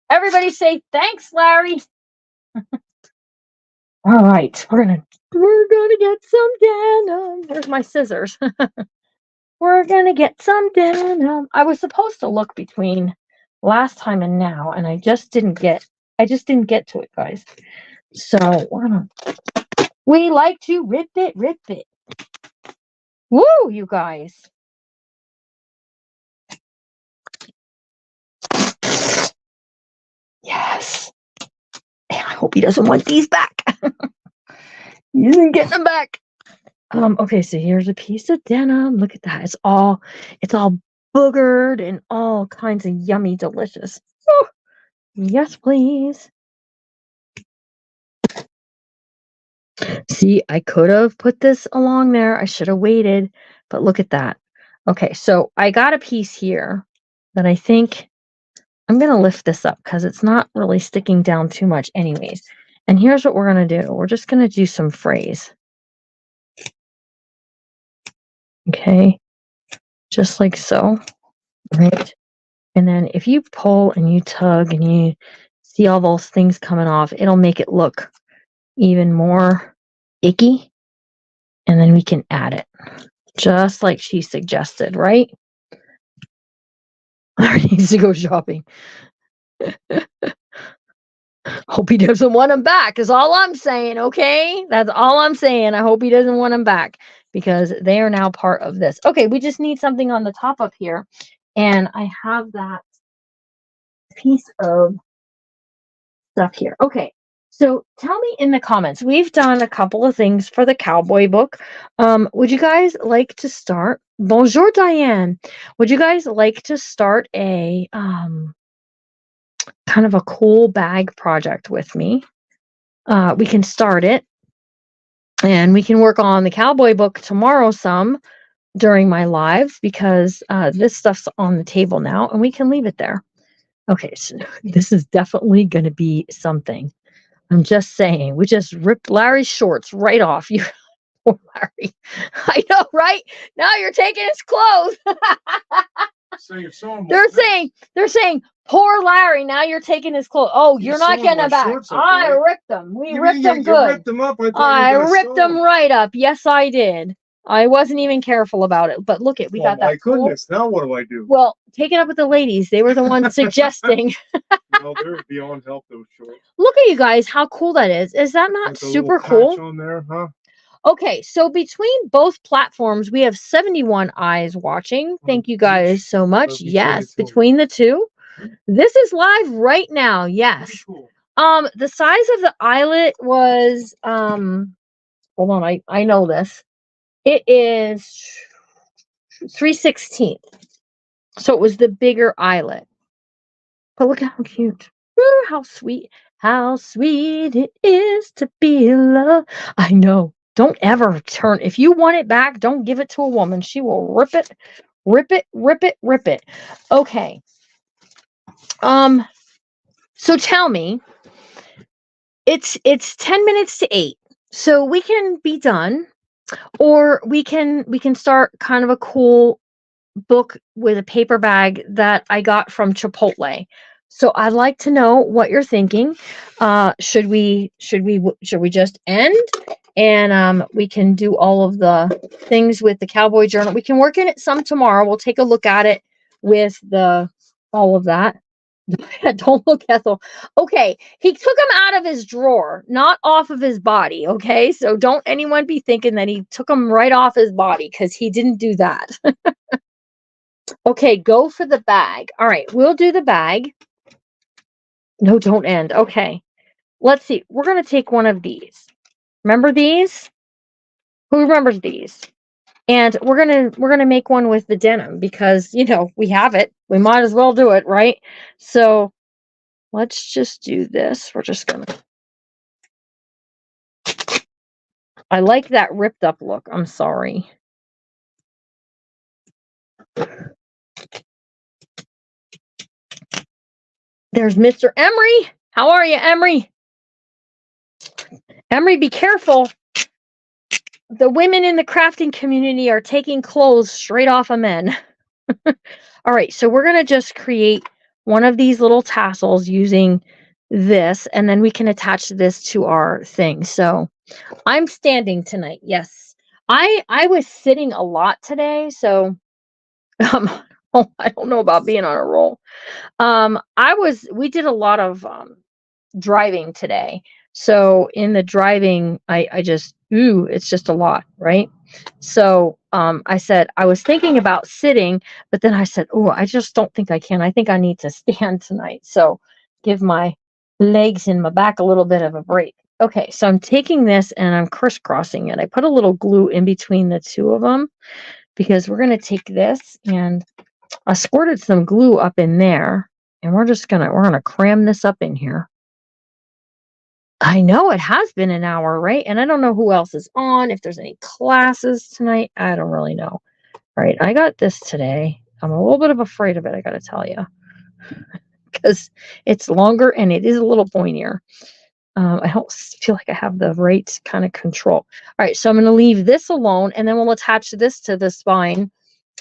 Everybody say thanks, Larry. All right. We're gonna get some denim. Where's my scissors? We're gonna get some denim. I was supposed to look between last time and now, and I just didn't get to it, guys. So we like to rip it. Woo, you guys. Yes. And I hope he doesn't want these back. He isn't getting them back. Okay, so here's a piece of denim. Look at that. It's all boogered and all kinds of yummy, delicious. Oh, yes, please. See, I could have put this along there. I should have waited, but look at that. Okay, so I got a piece here that I think I'm going to lift this up because it's not really sticking down too much anyways. And here's what we're going to do. We're just going to do some frays. Okay, just like so, right? And then if you pull and you tug and you see all those things coming off, it'll make it look even more icky. And then we can add it, just like she suggested, right? Larry needs to go shopping. Hope he doesn't want them back is all I'm saying, okay? That's all I'm saying. I hope he doesn't want them back because they are now part of this. Okay, we just need something on the top up here. And I have that piece of stuff here. Okay, so tell me in the comments. We've done a couple of things for the Cowboy book. Would you guys like to start? Bonjour, Diane. Would you guys like to start a kind of a cool bag project with me? We can start it and we can work on the Cowboy book tomorrow some during my lives because this stuff's on the table now and we can leave it there. Okay, so this is definitely going to be something. I'm just saying, we just ripped Larry's shorts right off. You, poor Larry. I know, right? Now you're taking his clothes. They're saying, poor Larry. Now you're taking his clothes. Oh, you're not getting them back. I ripped them. We ripped them good. You ripped them up. I ripped them right up. Yes, I did. I wasn't even careful about it. But look, we got that. My goodness. Now what do I do? Well, take it up with the ladies. They were the ones suggesting. No, they're beyond help, those shorts. Look at you guys, how cool that is. Is that not super cool? On there, huh? Okay, so between both platforms, we have 71 eyes watching. Thank you guys so much. Yes, between the two. This is live right now. Yes. Cool. The size of the eyelet was hold on, I know this. It is 3/16. So it was the bigger eyelet. But look at how cute. Ooh, how sweet. How sweet it is to be in love. I know. Don't ever turn. If you want it back, don't give it to a woman. She will rip it, rip it, rip it, rip it. Okay. So tell me, it's 10 minutes to 8. So we can be done Or we can start kind of a cool book with a paper bag that I got from Chipotle. So I'd like to know what you're thinking. Should we just end and we can do all of the things with the Cowboy journal. We can work in it some tomorrow. We'll take a look at it with the all of that. Don't look, Ethel. Okay, he took him out of his drawer, not off of his body. Okay, so don't anyone be thinking that he took him right off his body, because he didn't do that. Okay, go for the bag. All right, we'll do the bag. No, don't end. Okay, let's see. We're gonna take one of these. Remember these? Who remembers these? And we're gonna make one with the denim, because we have it. We might as well do it, right? So let's just do this. We're just gonna. I like that ripped up look. I'm sorry. There's Mr. Emery. How are you, Emery? Emery, be careful. The women in the crafting community are taking clothes straight off of men. All right, so we're going to just create one of these little tassels using this, and then we can attach this to our thing. So I'm standing tonight. Yes. I was sitting a lot today, so I don't know about being on a roll. We did a lot of driving today. So in the driving, I just, it's just a lot, right? So I said, I was thinking about sitting, but then I said, I just don't think I can. I think I need to stand tonight. So give my legs and my back a little bit of a break. Okay, so I'm taking this and I'm crisscrossing it. I put a little glue in between the two of them, because we're going to take this, and I squirted some glue up in there, and we're going to cram this up in here. I know it has been an hour, right? And I don't know who else is on, if there's any classes tonight. I don't really know. All right, I got this today. I'm a little bit afraid of it, I got to tell you, because it's longer and it is a little pointier. I don't feel like I have the right kind of control. All right, so I'm going to leave this alone, and then we'll attach this to the spine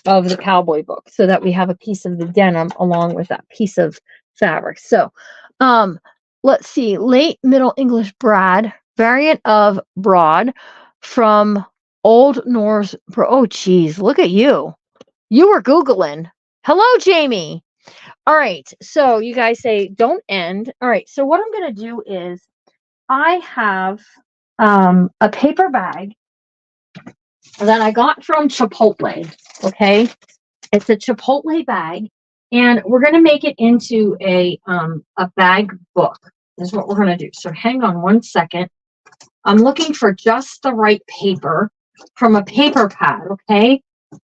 of the Cowboy book, so that we have a piece of the denim along with that piece of fabric. So let's see, late Middle English Brad, variant of broad, from Old Norse. Oh, geez, look at you. You were Googling. Hello, Jamie. All right, so you guys say don't end. All right, so what I'm going to do is I have a paper bag that I got from Chipotle. Okay, it's a Chipotle bag, and we're going to make it into a bag book. Is what we're going to do. So hang on one second. I'm looking for just the right paper from a paper pad. Okay,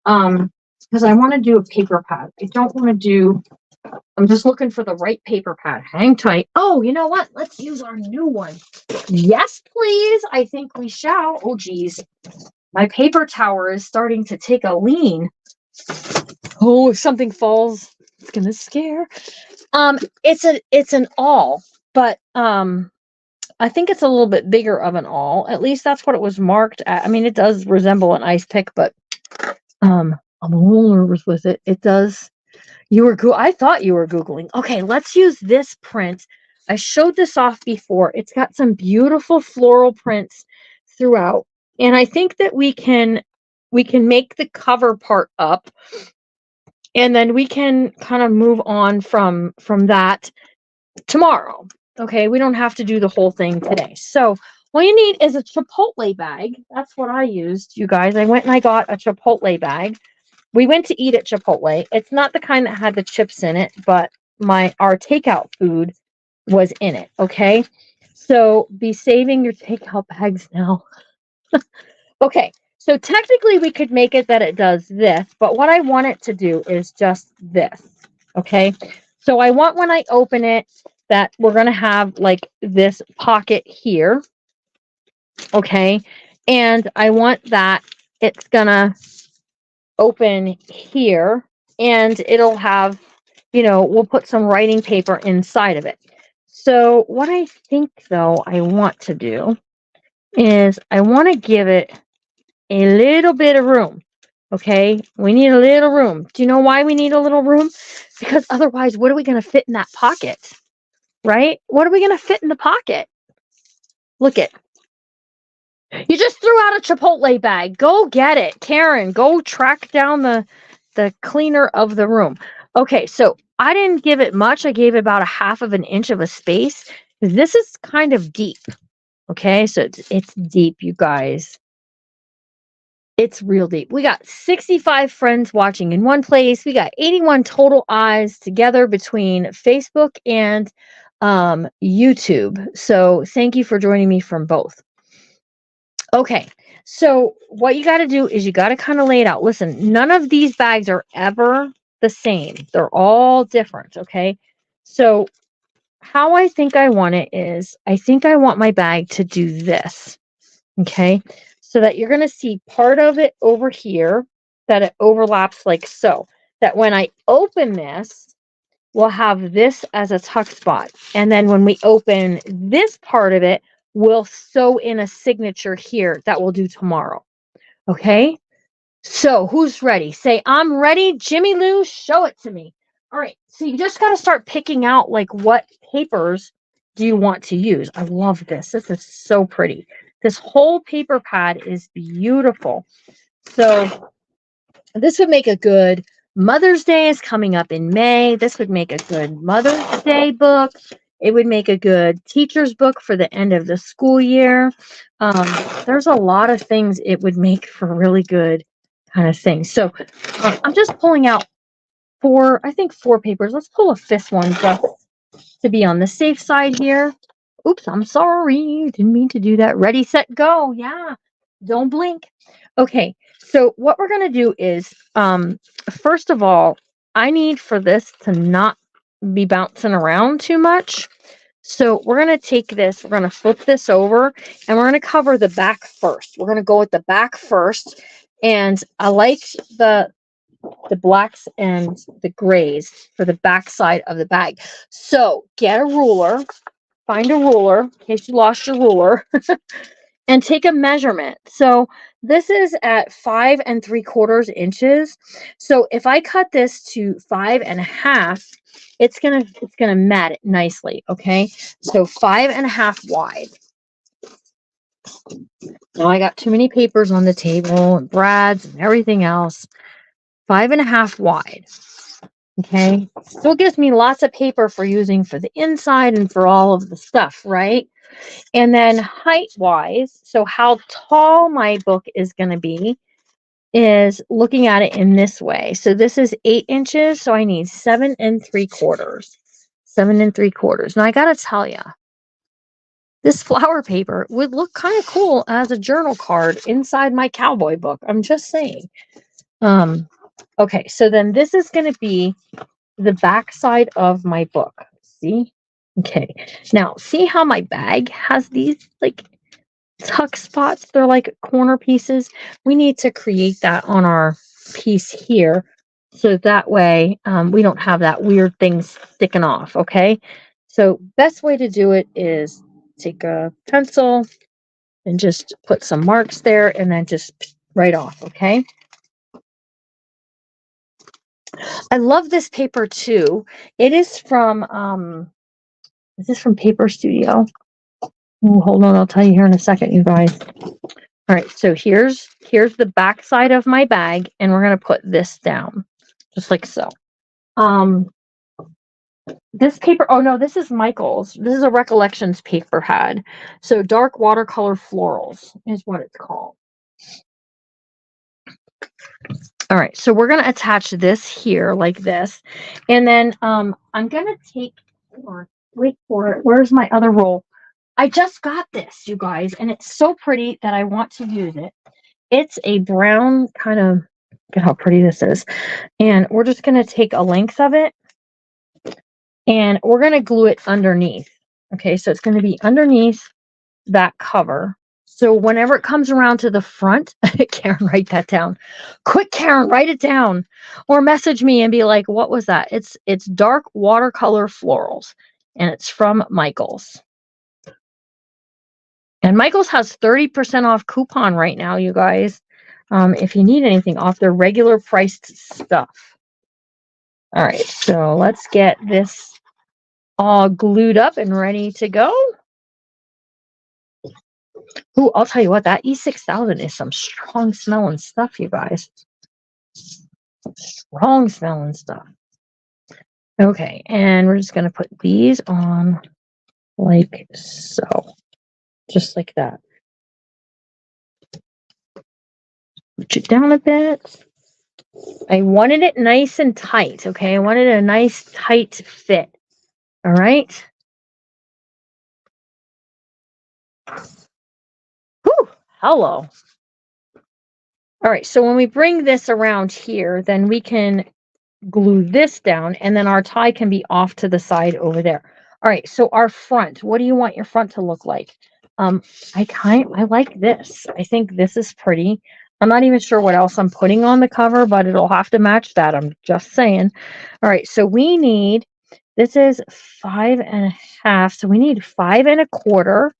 because I want to do a paper pad. I don't want to do. I'm just looking for the right paper pad. Hang tight. Oh, you know what? Let's use our new one. Yes, please. I think we shall. Oh, geez. My paper tower is starting to take a lean. Oh, if something falls, it's gonna scare. It's an awl, but I think it's a little bit bigger of an awl. At least that's what it was marked at. I mean, it does resemble an ice pick, but I'm a little nervous with it. It does. I thought you were Googling. Okay, let's use this print. I showed this off before. It's got some beautiful floral prints throughout. And I think that we can make the cover part up, and then we can kind of move on from that tomorrow. Okay, we don't have to do the whole thing today. So all you need is a Chipotle bag. That's what I used, you guys. I went and I got a Chipotle bag. We went to eat at Chipotle. It's not the kind that had the chips in it, but our takeout food was in it. Okay, so be saving your takeout bags now. Okay, so technically we could make it that it does this, but what I want it to do is just this. Okay, so I want, when I open it, that we're going to have like this pocket here. Okay, and I want that it's going to open here, and it'll have, we'll put some writing paper inside of it. So what I think, though, I want to do is I want to give it a little bit of room. Okay, we need a little room. Do you know why we need a little room? Because otherwise, what are we going to fit in that pocket? Right? What are we going to fit in the pocket? Look it. You just threw out a Chipotle bag. Go get it. Karen, go track down the cleaner of the room. Okay, so I didn't give it much. I gave it about a half of an inch of a space. This is kind of deep. Okay, so it's deep, you guys. It's real deep. We got 65 friends watching in one place. We got 81 total eyes together between Facebook and YouTube. So thank you for joining me from both. Okay, so what you got to do is you got to kind of lay it out. Listen, none of these bags are ever the same. They're all different, okay? So how I think I want it is, I think I want my bag to do this, okay? So that you're going to see part of it over here, that it overlaps like so. That when I open this, we'll have this as a tuck spot. And then when we open this part of it, we'll sew in a signature here that we'll do tomorrow. Okay? So who's ready? Say, I'm ready. Jimmy Lou, show it to me. All right. So you just got to start picking out like what papers do you want to use. I love this. This is so pretty. This whole paper pad is beautiful. So this would make a good Mother's Day is coming up in May. This would make a good Mother's Day book. It would make a good teacher's book for the end of the school year. There's a lot of things it would make for really good kind of things. So I'm just pulling out four papers. Let's pull a fifth one just to be on the safe side here. Oops, I'm sorry. Didn't mean to do that. Ready, set, go. Yeah. Don't blink. Okay. So what we're going to do is, first of all, I need for this to not be bouncing around too much. So we're going to take this, we're going to flip this over, and we're going to cover the back first. We're going to go with the back first. And I like the blacks and the grays for the back side of the bag. So get a ruler, find a ruler in case you lost your ruler, and take a measurement. So this is at 5 3/4 inches. So if I cut this to 5 1/2, it's gonna mat it nicely. Okay, so 5 1/2 wide. Now I got too many papers on the table and brads and everything else. 5 1/2 wide. Okay, still gives me lots of paper for using for the inside and for all of the stuff, right? And then height wise, so how tall my book is going to be is looking at it in this way. So this is 8 inches, so I need 7 3/4. 7 3/4. Now I got to tell you, this flower paper would look kind of cool as a journal card inside my cowboy book. I'm just saying. Okay, so then this is going to be the back side of my book. See? Okay. Now, see how my bag has these like tuck spots? They're like corner pieces. We need to create that on our piece here. So that way we don't have that weird thing sticking off. Okay. So best way to do it is take a pencil and just put some marks there and then just right off. Okay. I love this paper too. It is from is this from Paper Studio? Ooh, hold on, I'll tell you here in a second, you guys. All right, so here's the back side of my bag, and we're gonna put this down, just like so. This paper, oh no, this is Michael's. This is a Recollections paper pad. So dark watercolor florals is what it's called. All right, so we're gonna attach this here like this, and then I'm gonna take. Wait for it. Where's my other roll? I just got this, you guys, and it's so pretty that I want to use it. It's a brown kind of, look at how pretty this is. And we're just going to take a length of it and we're going to glue it underneath. Okay, so it's going to be underneath that cover. So whenever it comes around to the front, Karen, write that down. Quick, Karen, write it down. Or message me and be like, what was that? It's dark watercolor florals, and it's from Michael's. And Michael's has 30% off coupon right now, you guys. if you need anything off their regular priced stuff. All right, so let's get this all glued up and ready to go. Ooh, I'll tell you what, that E6000 is some strong smelling stuff, you guys. Strong smelling stuff. Okay, and we're just going to put these on like so. Just like that. Push it down a bit. I wanted it nice and tight, okay? I wanted a nice tight fit. All right? Whew, hello. All right, so when we bring this around here, then we can glue this down, and then our tie can be off to the side over there. All right, so our front, what do you want your front to look like? I like this. I think this is pretty. I'm not even sure what else I'm putting on the cover, but it'll have to match that. I'm just saying. All right, so we need, this is 5.5, so we need 5.25,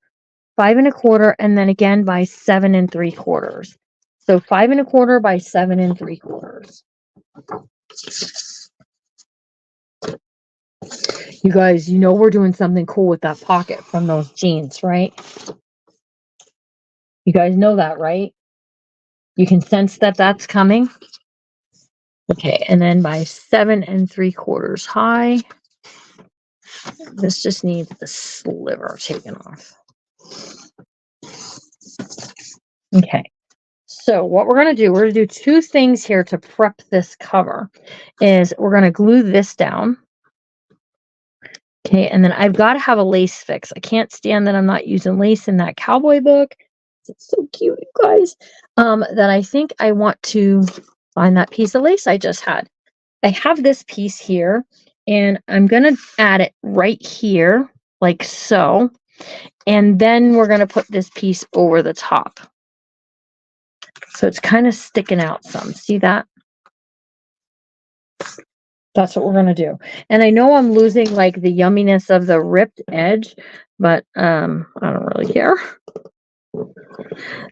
5.25, and then again by 7 3/4. So 5.25 by 7 3/4. You guys, you know we're doing something cool with that pocket from those jeans, right? You guys know that, right? You can sense that that's coming. Okay, and then by 7 3/4 high. This just needs the sliver taken off. Okay, so what we're going to do, we're going to do two things here to prep this cover. Is we're going to glue this down. Okay, and then I've got to have a lace fix. I can't stand that I'm not using lace in that Cowboy book. It's so cute, you guys. That I think I want to find that piece of lace I just had. I have this piece here, and I'm going to add it right here, like so. And then we're going to put this piece over the top. So it's kind of sticking out some. See that? That's what we're going to do. And I know I'm losing like the yumminess of the ripped edge, but I don't really care.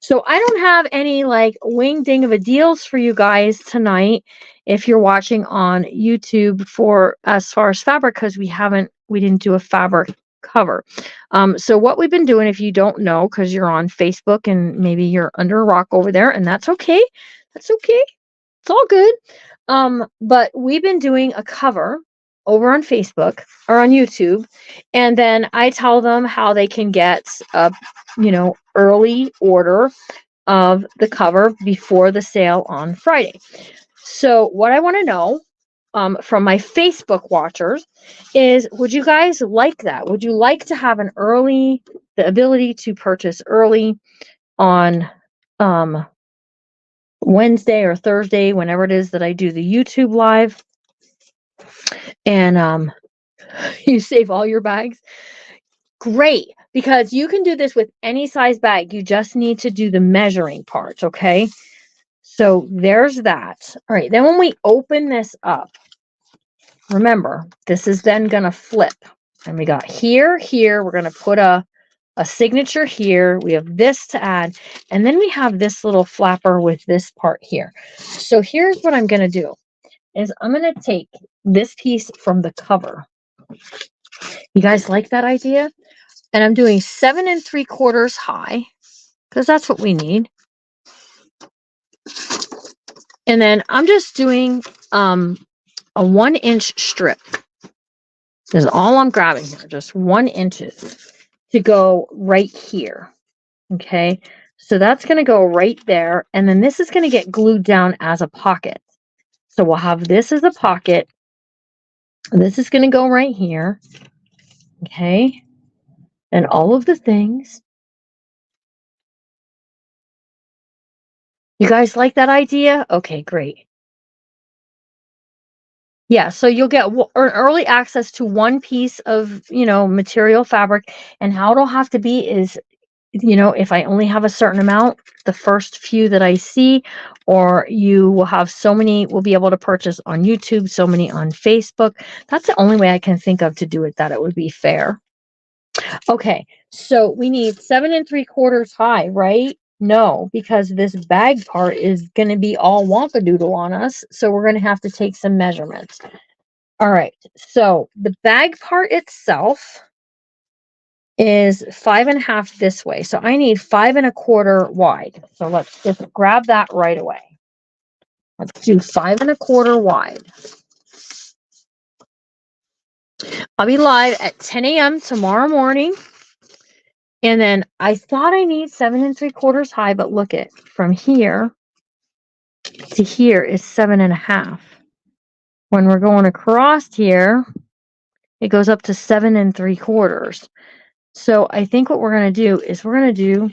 So I don't have any like wing ding of a deals for you guys tonight if you're watching on YouTube for as far as fabric, because we didn't do a fabric cover. So what we've been doing, if you don't know, because you're on Facebook and maybe you're under a rock over there, and that's okay. That's okay. It's all good. But we've been doing a cover over on Facebook or on YouTube, and then I tell them how they can get a, early order of the cover before the sale on Friday. So what I want to know from my Facebook watchers is, would you guys like that? Would you like to have the ability to purchase early on Wednesday or Thursday, whenever it is that I do the YouTube live, and you save all your bags? Great, because you can do this with any size bag. You just need to do the measuring part, okay? So there's that. All right, then when we open this up, remember, this is then going to flip. And we got here, we're going to put a signature here. We have this to add. And then we have this little flapper with this part here. So here's what I'm going to do, is I'm going to take this piece from the cover. You guys like that idea? And I'm doing 7 3/4 high, because that's what we need. And then I'm just doing a 1-inch strip. This is all I'm grabbing here, just 1 inch to go right here. Okay, so that's going to go right there. And then this is going to get glued down as a pocket. So we'll have this as a pocket. This is going to go right here. Okay, and all of the things. You guys like that idea? Okay, great. Yeah, so you'll get early access to one piece of, material fabric. And how it'll have to be is, if I only have a certain amount, the first few that I see, or you will have so many, will be able to purchase on YouTube, so many on Facebook. That's the only way I can think of to do it, that it would be fair. Okay, so we need 7 3/4 high, right? No, because this bag part is going to be all wonkadoodle on us. So we're going to have to take some measurements. All right. So the bag part itself is 5.5 this way. So I need 5.25 wide. So let's just grab that right away. Let's do 5.25 wide. I'll be live at 10 a.m. tomorrow morning. And then I thought I need 7.75 high, but look it, from here to here is 7.5. When we're going across here, it goes up to 7.75. So I think what we're going to do is we're just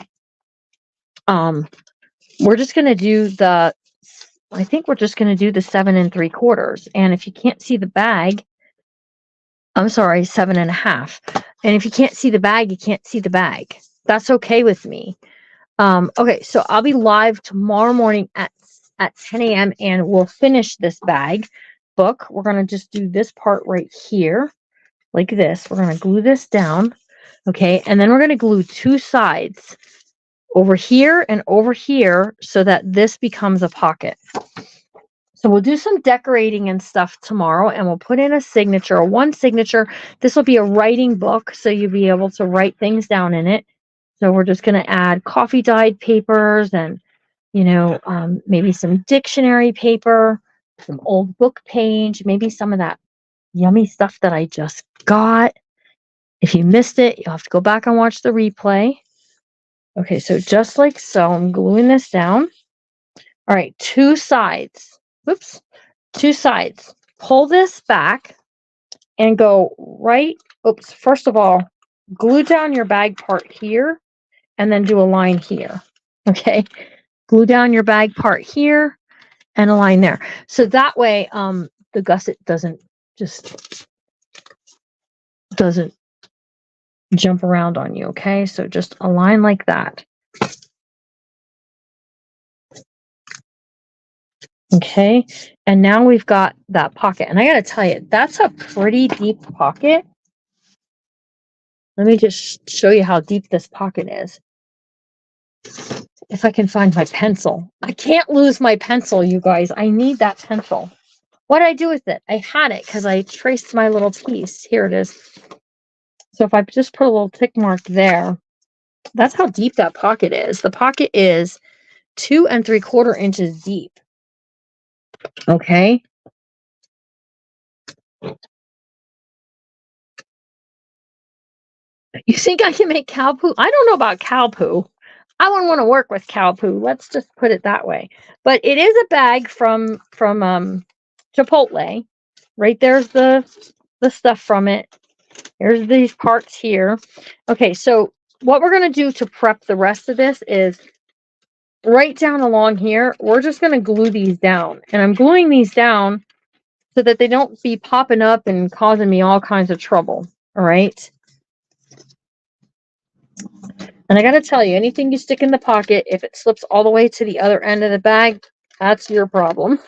going to do the 7.75. And if you can't see the bag, I'm sorry, 7.5. And if you can't see the bag, you can't see the bag. That's okay with me. Okay, so I'll be live tomorrow morning at 10 a.m. and we'll finish this bag book. We're going to just do this part right here, like this. We're going to glue this down, okay? And then we're going to glue 2 sides over here and over here so that this becomes a pocket. So we'll do some decorating and stuff tomorrow, and we'll put in a signature, one signature. This will be a writing book, so you'll be able to write things down in it. So we're just going to add coffee dyed papers and, maybe some dictionary paper, some old book page, maybe some of that yummy stuff that I just got. If you missed it, you'll have to go back and watch the replay. Okay, so just like so, I'm gluing this down. All right, 2 sides. Whoops, 2 sides. Pull this back and go right. Oops, first of all, glue down your bag part here and then do a line here. Okay, glue down your bag part here and a line there. So that way, the gusset doesn't jump around on you. Okay, so just a line like that. Okay, and now we've got that pocket. And I got to tell you, that's a pretty deep pocket. Let me just show you how deep this pocket is. If I can find my pencil. I can't lose my pencil, you guys. I need that pencil. What did I do with it? I had it because I traced my little piece. Here it is. So if I just put a little tick mark there, that's how deep that pocket is. The pocket is 2.75 inches deep. Okay. You think I can make cow poo? I don't know about cow poo. I wouldn't want to work with cow poo. Let's just put it that way. But it is a bag from Chipotle. Right there's the stuff from it. Here's these parts here. Okay, so what we're going to do to prep the rest of this is right down along here, we're just going to glue these down. And I'm gluing these down so that they don't be popping up and causing me all kinds of trouble. All right. And I got to tell you, anything you stick in the pocket, if it slips all the way to the other end of the bag, that's your problem.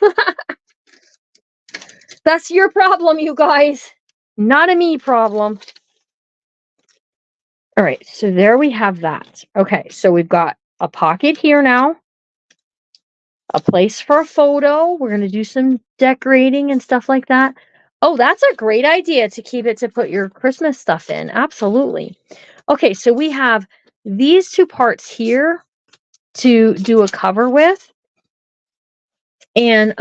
That's your problem, you guys. Not a me problem. All right, so there we have that. Okay, so we've got a pocket here now, a place for a photo. We're going to do some decorating and stuff like that. Oh, that's a great idea to keep it to put your Christmas stuff in. Absolutely. Okay, so we have these 2 parts here to do a cover with. And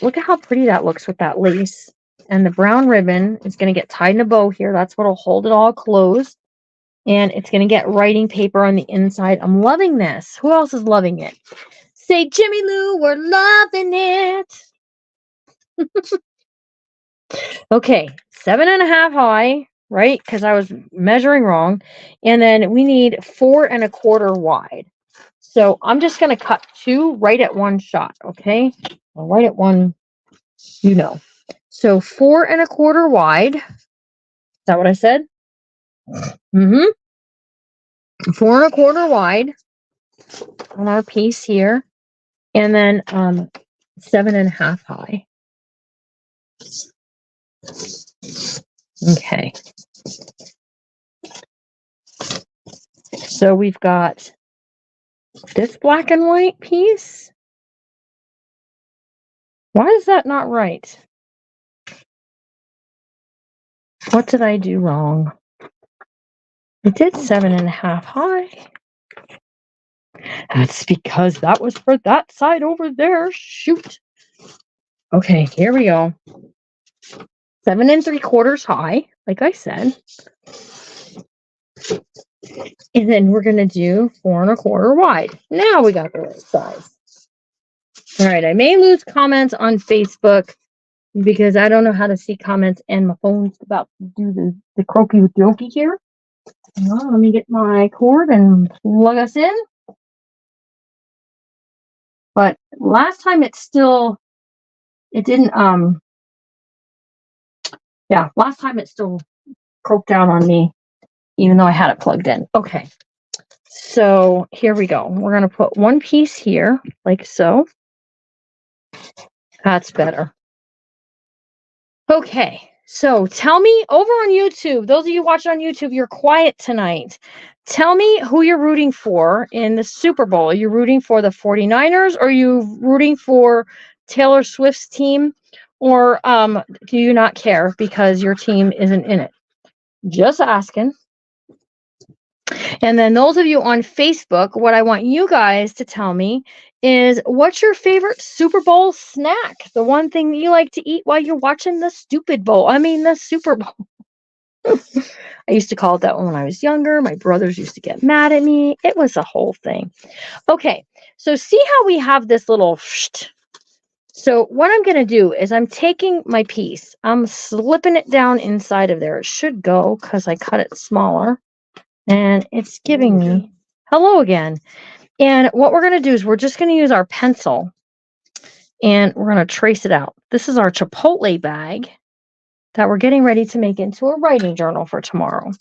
look at how pretty that looks with that lace. And the brown ribbon is going to get tied in a bow here. That's what will hold it all closed. And it's going to get writing paper on the inside. I'm loving this. Who else is loving it? Say, Jimmy Lou, we're loving it. Okay, 7.5 high, right? Because I was measuring wrong. And then we need 4.25 wide. So I'm just going to cut 2 right at one shot, okay? Well, right at one, So 4.25 wide. Is that what I said? 4.25 wide on our piece here. And then 7.5 high. Okay. So we've got this black and white piece. Why is that not right? What did I do wrong? I did 7.5 high. That's because that was for that side over there. Shoot. Okay, here we go. 7 3/4 high, like I said. And then we're going to do 4 1/4 wide. Now we got the right size. All right, I may lose comments on Facebook because I don't know how to see comments and my phone's about to do the croaky with jokey here. Well, let me get my cord and plug us in. But last time it didn't, last time it still croaked out on me, even though I had it plugged in. Okay, so here we go. We're going to put one piece here, like so. That's better. Okay, so tell me over on YouTube, those of you watching on YouTube, you're quiet tonight. Tell me who you're rooting for in the Super Bowl. Are you rooting for the 49ers or are you rooting for Taylor Swift's team? Or do you not care because your team isn't in it? Just asking. And then those of you on Facebook, what I want you guys to tell me is what's your favorite Super Bowl snack? The one thing that you like to eat while you're watching the Stupid Bowl. I mean, the Super Bowl. I used to call it that when I was younger. My brothers used to get mad at me. It was a whole thing. Okay, so see how we have this little... So what I'm going to do is I'm taking my piece. I'm slipping it down inside of there. It should go because I cut it smaller. And it's giving me... Hello again. And what we're going to do is we're just going to use our pencil and we're going to trace it out. This is our Chipotle bag that we're getting ready to make into a writing journal for tomorrow.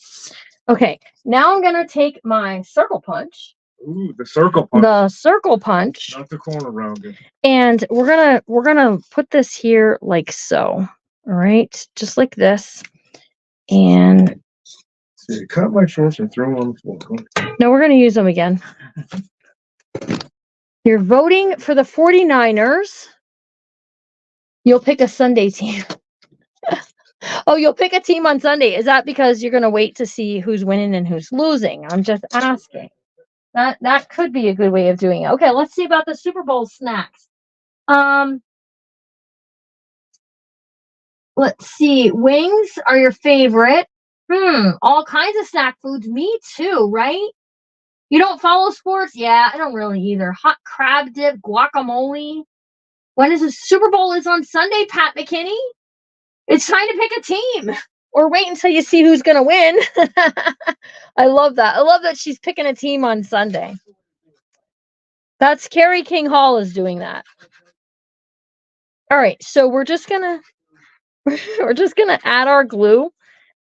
Okay, now I'm going to take my circle punch. Ooh, the circle punch. The circle punch. Not the corner rounded. And we're gonna put this here like so. All right, just like this. And see, cut my shorts and throw them on the floor. No, we're going to use them again. You're voting for the 49ers. You'll pick a Sunday team. Oh, you'll pick a team on Sunday. Is that because you're going to wait to see who's winning and who's losing? I'm just asking. That could be a good way of doing it. Okay, let's see about the Super Bowl snacks. Let's see. Wings are your favorite. All kinds of snack foods. Me too, right? You don't follow sports? Yeah, I don't really either. Hot crab dip, guacamole. When is the Super Bowl? Is on Sunday, Pat McKinney. It's time to pick a team. Or wait until you see who's going to win. I love that. I love that she's picking a team on Sunday. That's Carrie King Hall is doing that. All right, so we're just gonna add our glue,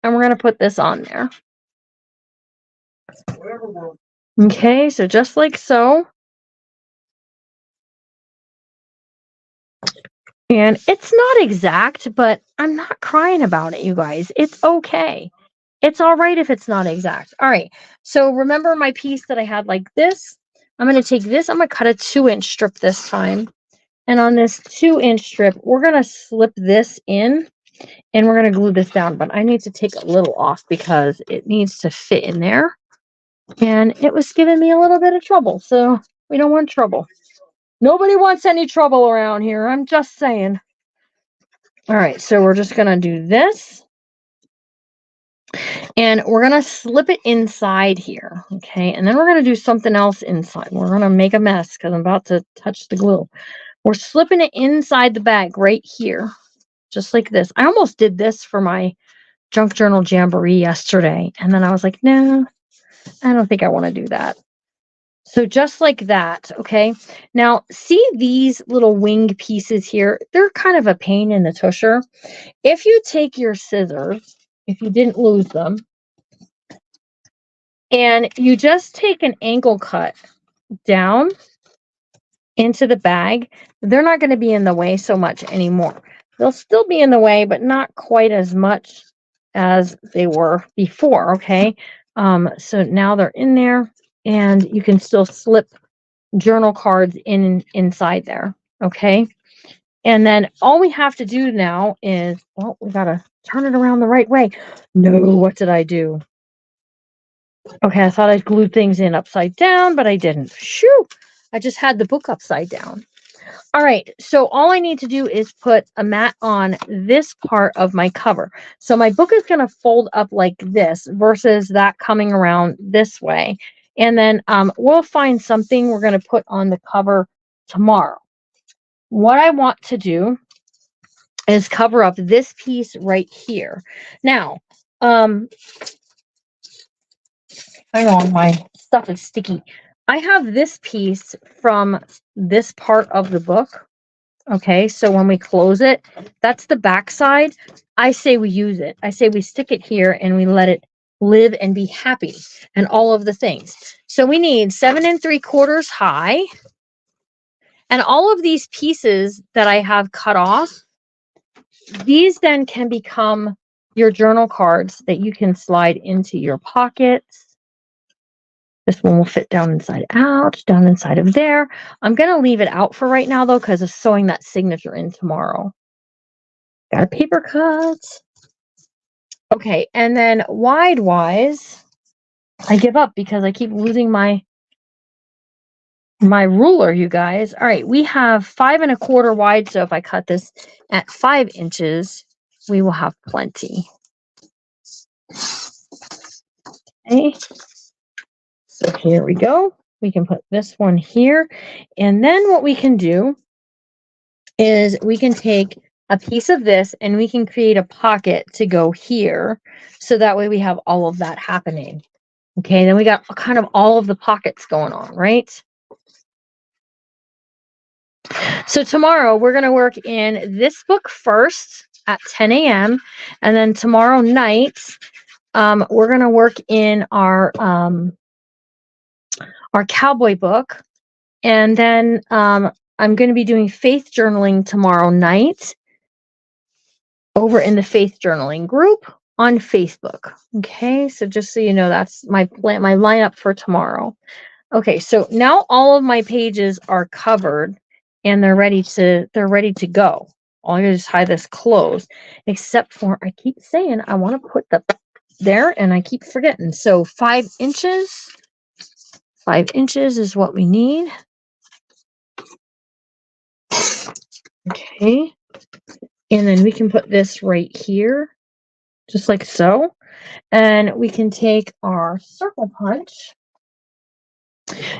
and we're gonna put this on there. Okay, so just like so. And it's not exact, but I'm not crying about it, you guys. It's okay. It's all right if it's not exact. All right, so remember my piece that I had like this? I'm going to take this. I'm going to cut a 2-inch strip this time. And on this 2-inch strip, we're going to slip this in and we're going to glue this down. But I need to take a little off because it needs to fit in there. And it was giving me a little bit of trouble. So we don't want trouble. Nobody wants any trouble around here. I'm just saying. All right, so we're just going to do this. And we're going to slip it inside here, okay? And then we're going to do something else inside. We're going to make a mess because I'm about to touch the glue. We're slipping it inside the bag right here, just like this. I almost did this for my Junk Journal Jamboree yesterday. And then I was like, no, I don't think I want to do that. So just like that, okay? Now, see these little wing pieces here? They're kind of a pain in the tusher. If you take your scissors, if you didn't lose them, and you just take an angle cut down into the bag, they're not going to be in the way so much anymore. They'll still be in the way, but not quite as much as they were before, okay? So now they're in there, and you can still slip journal cards inside there. Okay. And then all we have to do now is, well, we got to turn it around the right way. No, what did I do? Okay, I thought I glued things in upside down, but I didn't. Shoo! I just had the book upside down. All right, so all I need to do is put a mat on this part of my cover. So my book is going to fold up like this versus that coming around this way. And then we'll find something we're going to put on the cover tomorrow. What I want to do is cover up this piece right here. Now, hang on, my stuff is sticky. I have this piece from this part of the book. Okay, so when we close it, that's the back side. I say we use it. I say we stick it here and we let it live and be happy and all of the things. So we need 7 3/4 high. And all of these pieces that I have cut off, these then can become your journal cards that you can slide into your pockets. This one will fit down inside out, down inside of there. I'm going to leave it out for right now, though, because of sewing that signature in tomorrow. Got a paper cut. Okay, and then wide-wise, I give up because I keep losing my ruler, you guys. All right, we have 5 1/4 wide, so if I cut this at 5 inches, we will have plenty. Okay. So here we go. We can put this one here. And then what we can do is we can take a piece of this and we can create a pocket to go here. So that way we have all of that happening. Okay, then we got kind of all of the pockets going on, right? So tomorrow we're going to work in this book first at 10 a.m. And then tomorrow night, we're going to work in our Cowboy book. And then I'm going to be doing faith journaling tomorrow night over in the faith journaling group on Facebook. Okay, so just so you know, that's my plan, my lineup for tomorrow. Okay, so now all of my pages are covered and they're ready to go. All I gotta just hide this closed, except for I keep saying I want to put the there and I keep forgetting. So 5 inches. 5 inches is what we need. Okay. And then we can put this right here, just like so. And we can take our circle punch.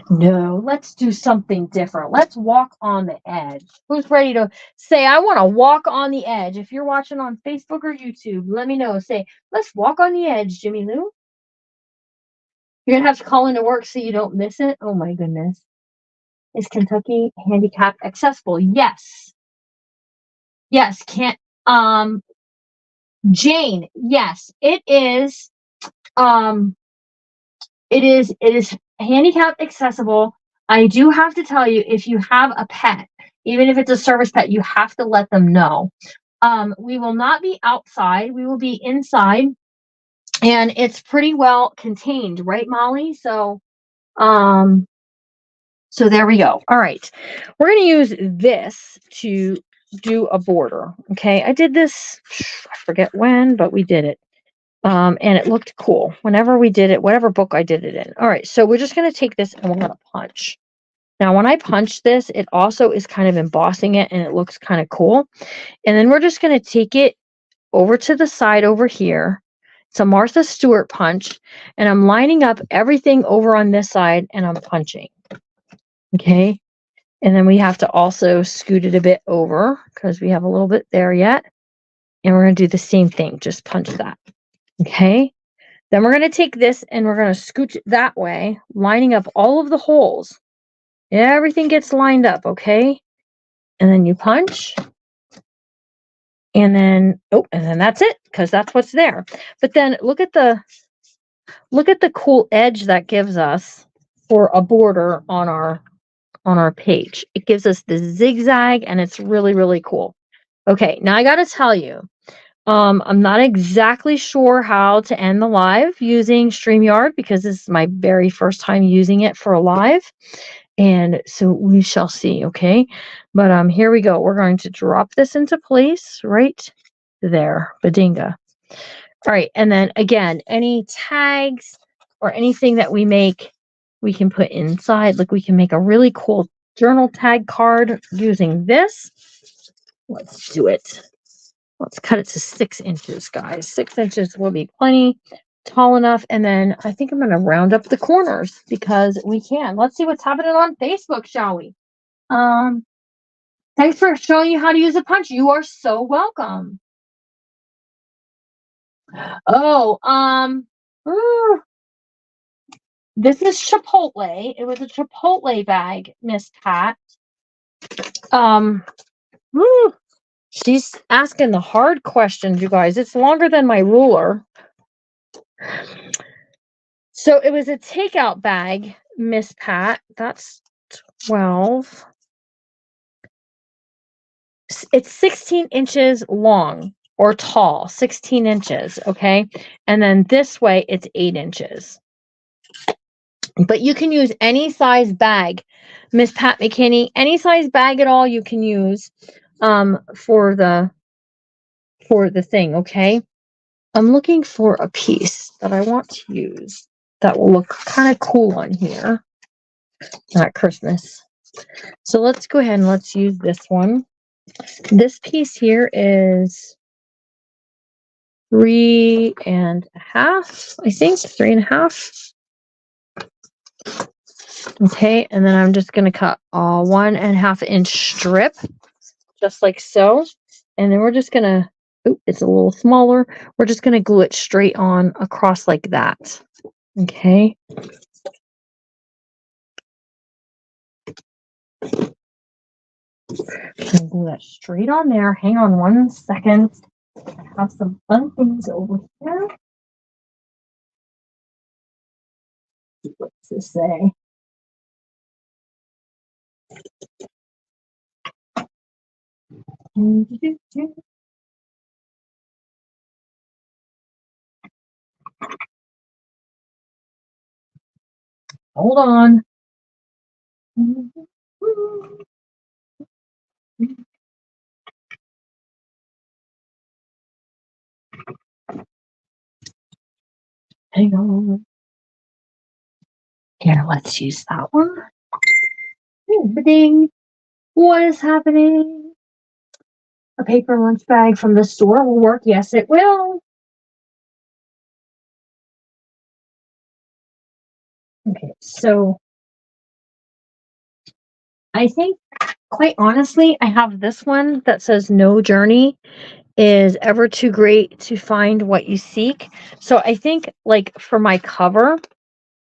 No, let's do something different. Let's walk on the edge. Who's ready to say, I want to walk on the edge? If you're watching on Facebook or YouTube, let me know. Say, let's walk on the edge, Jimmy Lou. You're going to have to call into work so you don't miss it. Oh, my goodness. Is Kentucky handicap accessible? Yes. Yes. Jane, yes, it is. It is handicap accessible. I do have to tell you, if you have a pet, even if it's a service pet, you have to let them know. We will not be outside. We will be inside, and it's pretty well contained, right, Molly? So there we go. All right, we're going to use this to do a border. Okay, I did this, I forget when, but we did it. And it looked cool whenever we did it, whatever book I did it in. All right, so we're just going to take this and we're going to punch. Now, when I punch this, it also is kind of embossing it and it looks kind of cool. And then we're just going to take it over to the side over here. It's a Martha Stewart punch. And I'm lining up everything over on this side and I'm punching. Okay. And then we have to also scoot it a bit over because we have a little bit there yet. And we're going to do the same thing. Just punch that. Okay, then we're going to take this and we're going to scooch it that way, lining up all of the holes. Everything gets lined up, okay? And then you punch. And then, and then that's it, because that's what's there. But then look at the cool edge that gives us for a border on our page. It gives us the zigzag and it's really, really cool. Okay, now I got to tell you, I'm not exactly sure how to end the live using StreamYard because this is my very first time using it for a live. And so we shall see, okay? But here we go. We're going to drop this into place right there. Badinga. All right, and then again, any tags or anything that we make, we can put inside. Like we can make a really cool journal tag card using this. Let's do it. Let's cut it to 6 inches, guys. 6 inches will be plenty tall enough. And then I think I'm going to round up the corners because we can. Let's see what's happening on Facebook, shall we? Thanks for showing you how to use a punch. You are so welcome. Oh, this is Chipotle. It was a Chipotle bag, Miss Pat. She's asking the hard questions, you guys. It's longer than my ruler. So it was a takeout bag, Miss Pat. That's 12. It's 16 inches long or tall, 16 inches, okay? And then this way, it's 8 inches. But you can use any size bag, Miss Pat McKinney. Any size bag at all you can use for the thing, okay? I'm looking for a piece that I want to use that will look kind of cool on here at Christmas. So let's go ahead and let's use this one. This piece here is 3.5, I think, 3.5. Okay, and then I'm just going to cut a 1.5 inch strip, just like so. And then we're just going to, it's a little smaller. We're just going to glue it straight on across like that. Okay. And glue that straight on there. Hang on 1 second. I have some fun things over here. What's this say? Hold on. Hang on. Here, let's use that one. Ding. What is happening? A paper lunch bag from the store will work. Yes, it will. Okay, so I think, quite honestly, I have this one that says no journey is ever too great to find what you seek. So I think, like, for my cover,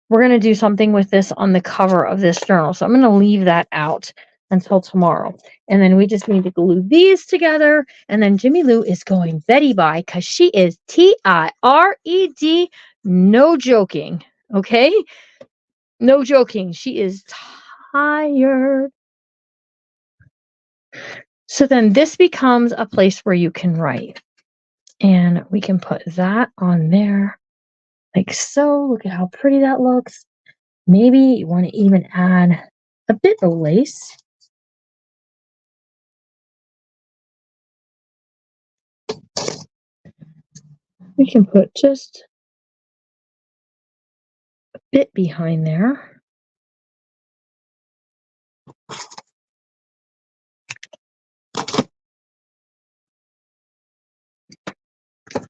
we're going to do something with this on the cover of this journal. So I'm going to leave that out until tomorrow. And then we just need to glue these together. And then Jimmy Lou is going Betty by because she is tired. No joking. Okay? No joking. She is tired. So then this becomes a place where you can write. And we can put that on there like so. Look at how pretty that looks. Maybe you want to even add a bit of lace. We can put just a bit behind there.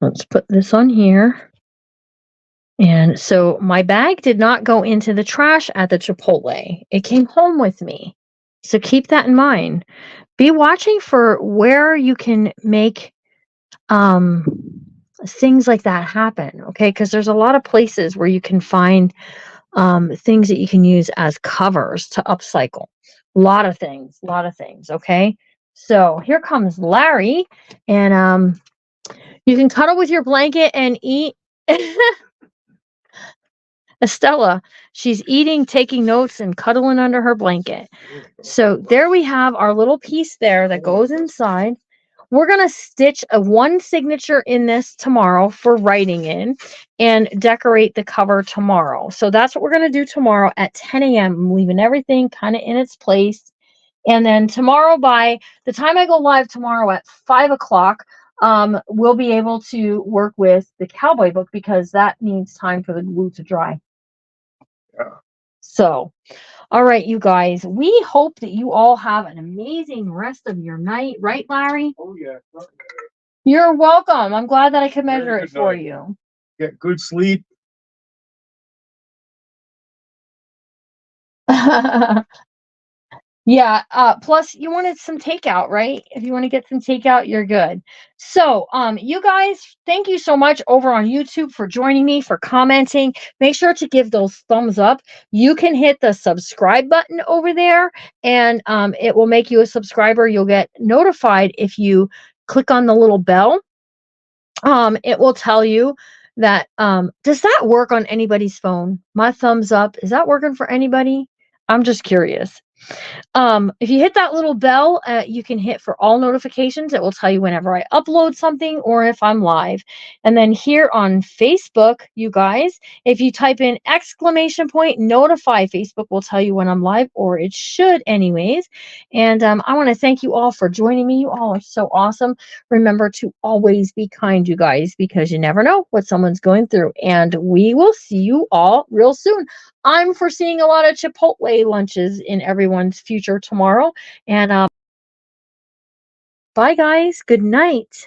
Let's put this on here. And so my bag did not go into the trash at the Chipotle. It came home with me. So keep that in mind. Be watching for where you can make things like that happen, okay? Because there's a lot of places where you can find things that you can use as covers to upcycle. A lot of things, okay? So here comes Larry, and you can cuddle with your blanket and eat. Estella, she's eating, taking notes, and cuddling under her blanket. So there we have our little piece there that goes inside. we're going to stitch a one signature in this tomorrow for writing in and decorate the cover tomorrow. So that's what we're going to do tomorrow at 10 a.m. I'm leaving everything kind of in its place. And then tomorrow, by the time I go live tomorrow at 5 o'clock, we'll be able to work with the Cowboy book because that needs time for the glue to dry. Yeah. So, all right, you guys, we hope that you all have an amazing rest of your night. Right, Larry? Oh, yeah. You're welcome. I'm glad that I could measure Very it good for night. you. Get good sleep. Yeah, plus you wanted some takeout, right? If you want to get some takeout, you're good. So, you guys, thank you so much over on YouTube for joining me, for commenting. Make sure to give those thumbs up. You can hit the subscribe button over there, and it will make you a subscriber. You'll get notified if you click on the little bell. It will tell you that, does that work on anybody's phone? My thumbs up, is that working for anybody? I'm just curious. If you hit that little bell, you can hit for all notifications. It will tell you whenever I upload something or if I'm live. And then here on Facebook, you guys, if you type in !notify, Facebook will tell you when I'm live, or it should anyways. And I want to thank you all for joining me. You all are so awesome. Remember to always be kind, you guys, because you never know what someone's going through. And we will see you all real soon. I'm foreseeing a lot of Chipotle lunches in everyone's future tomorrow. And bye, guys. Good night.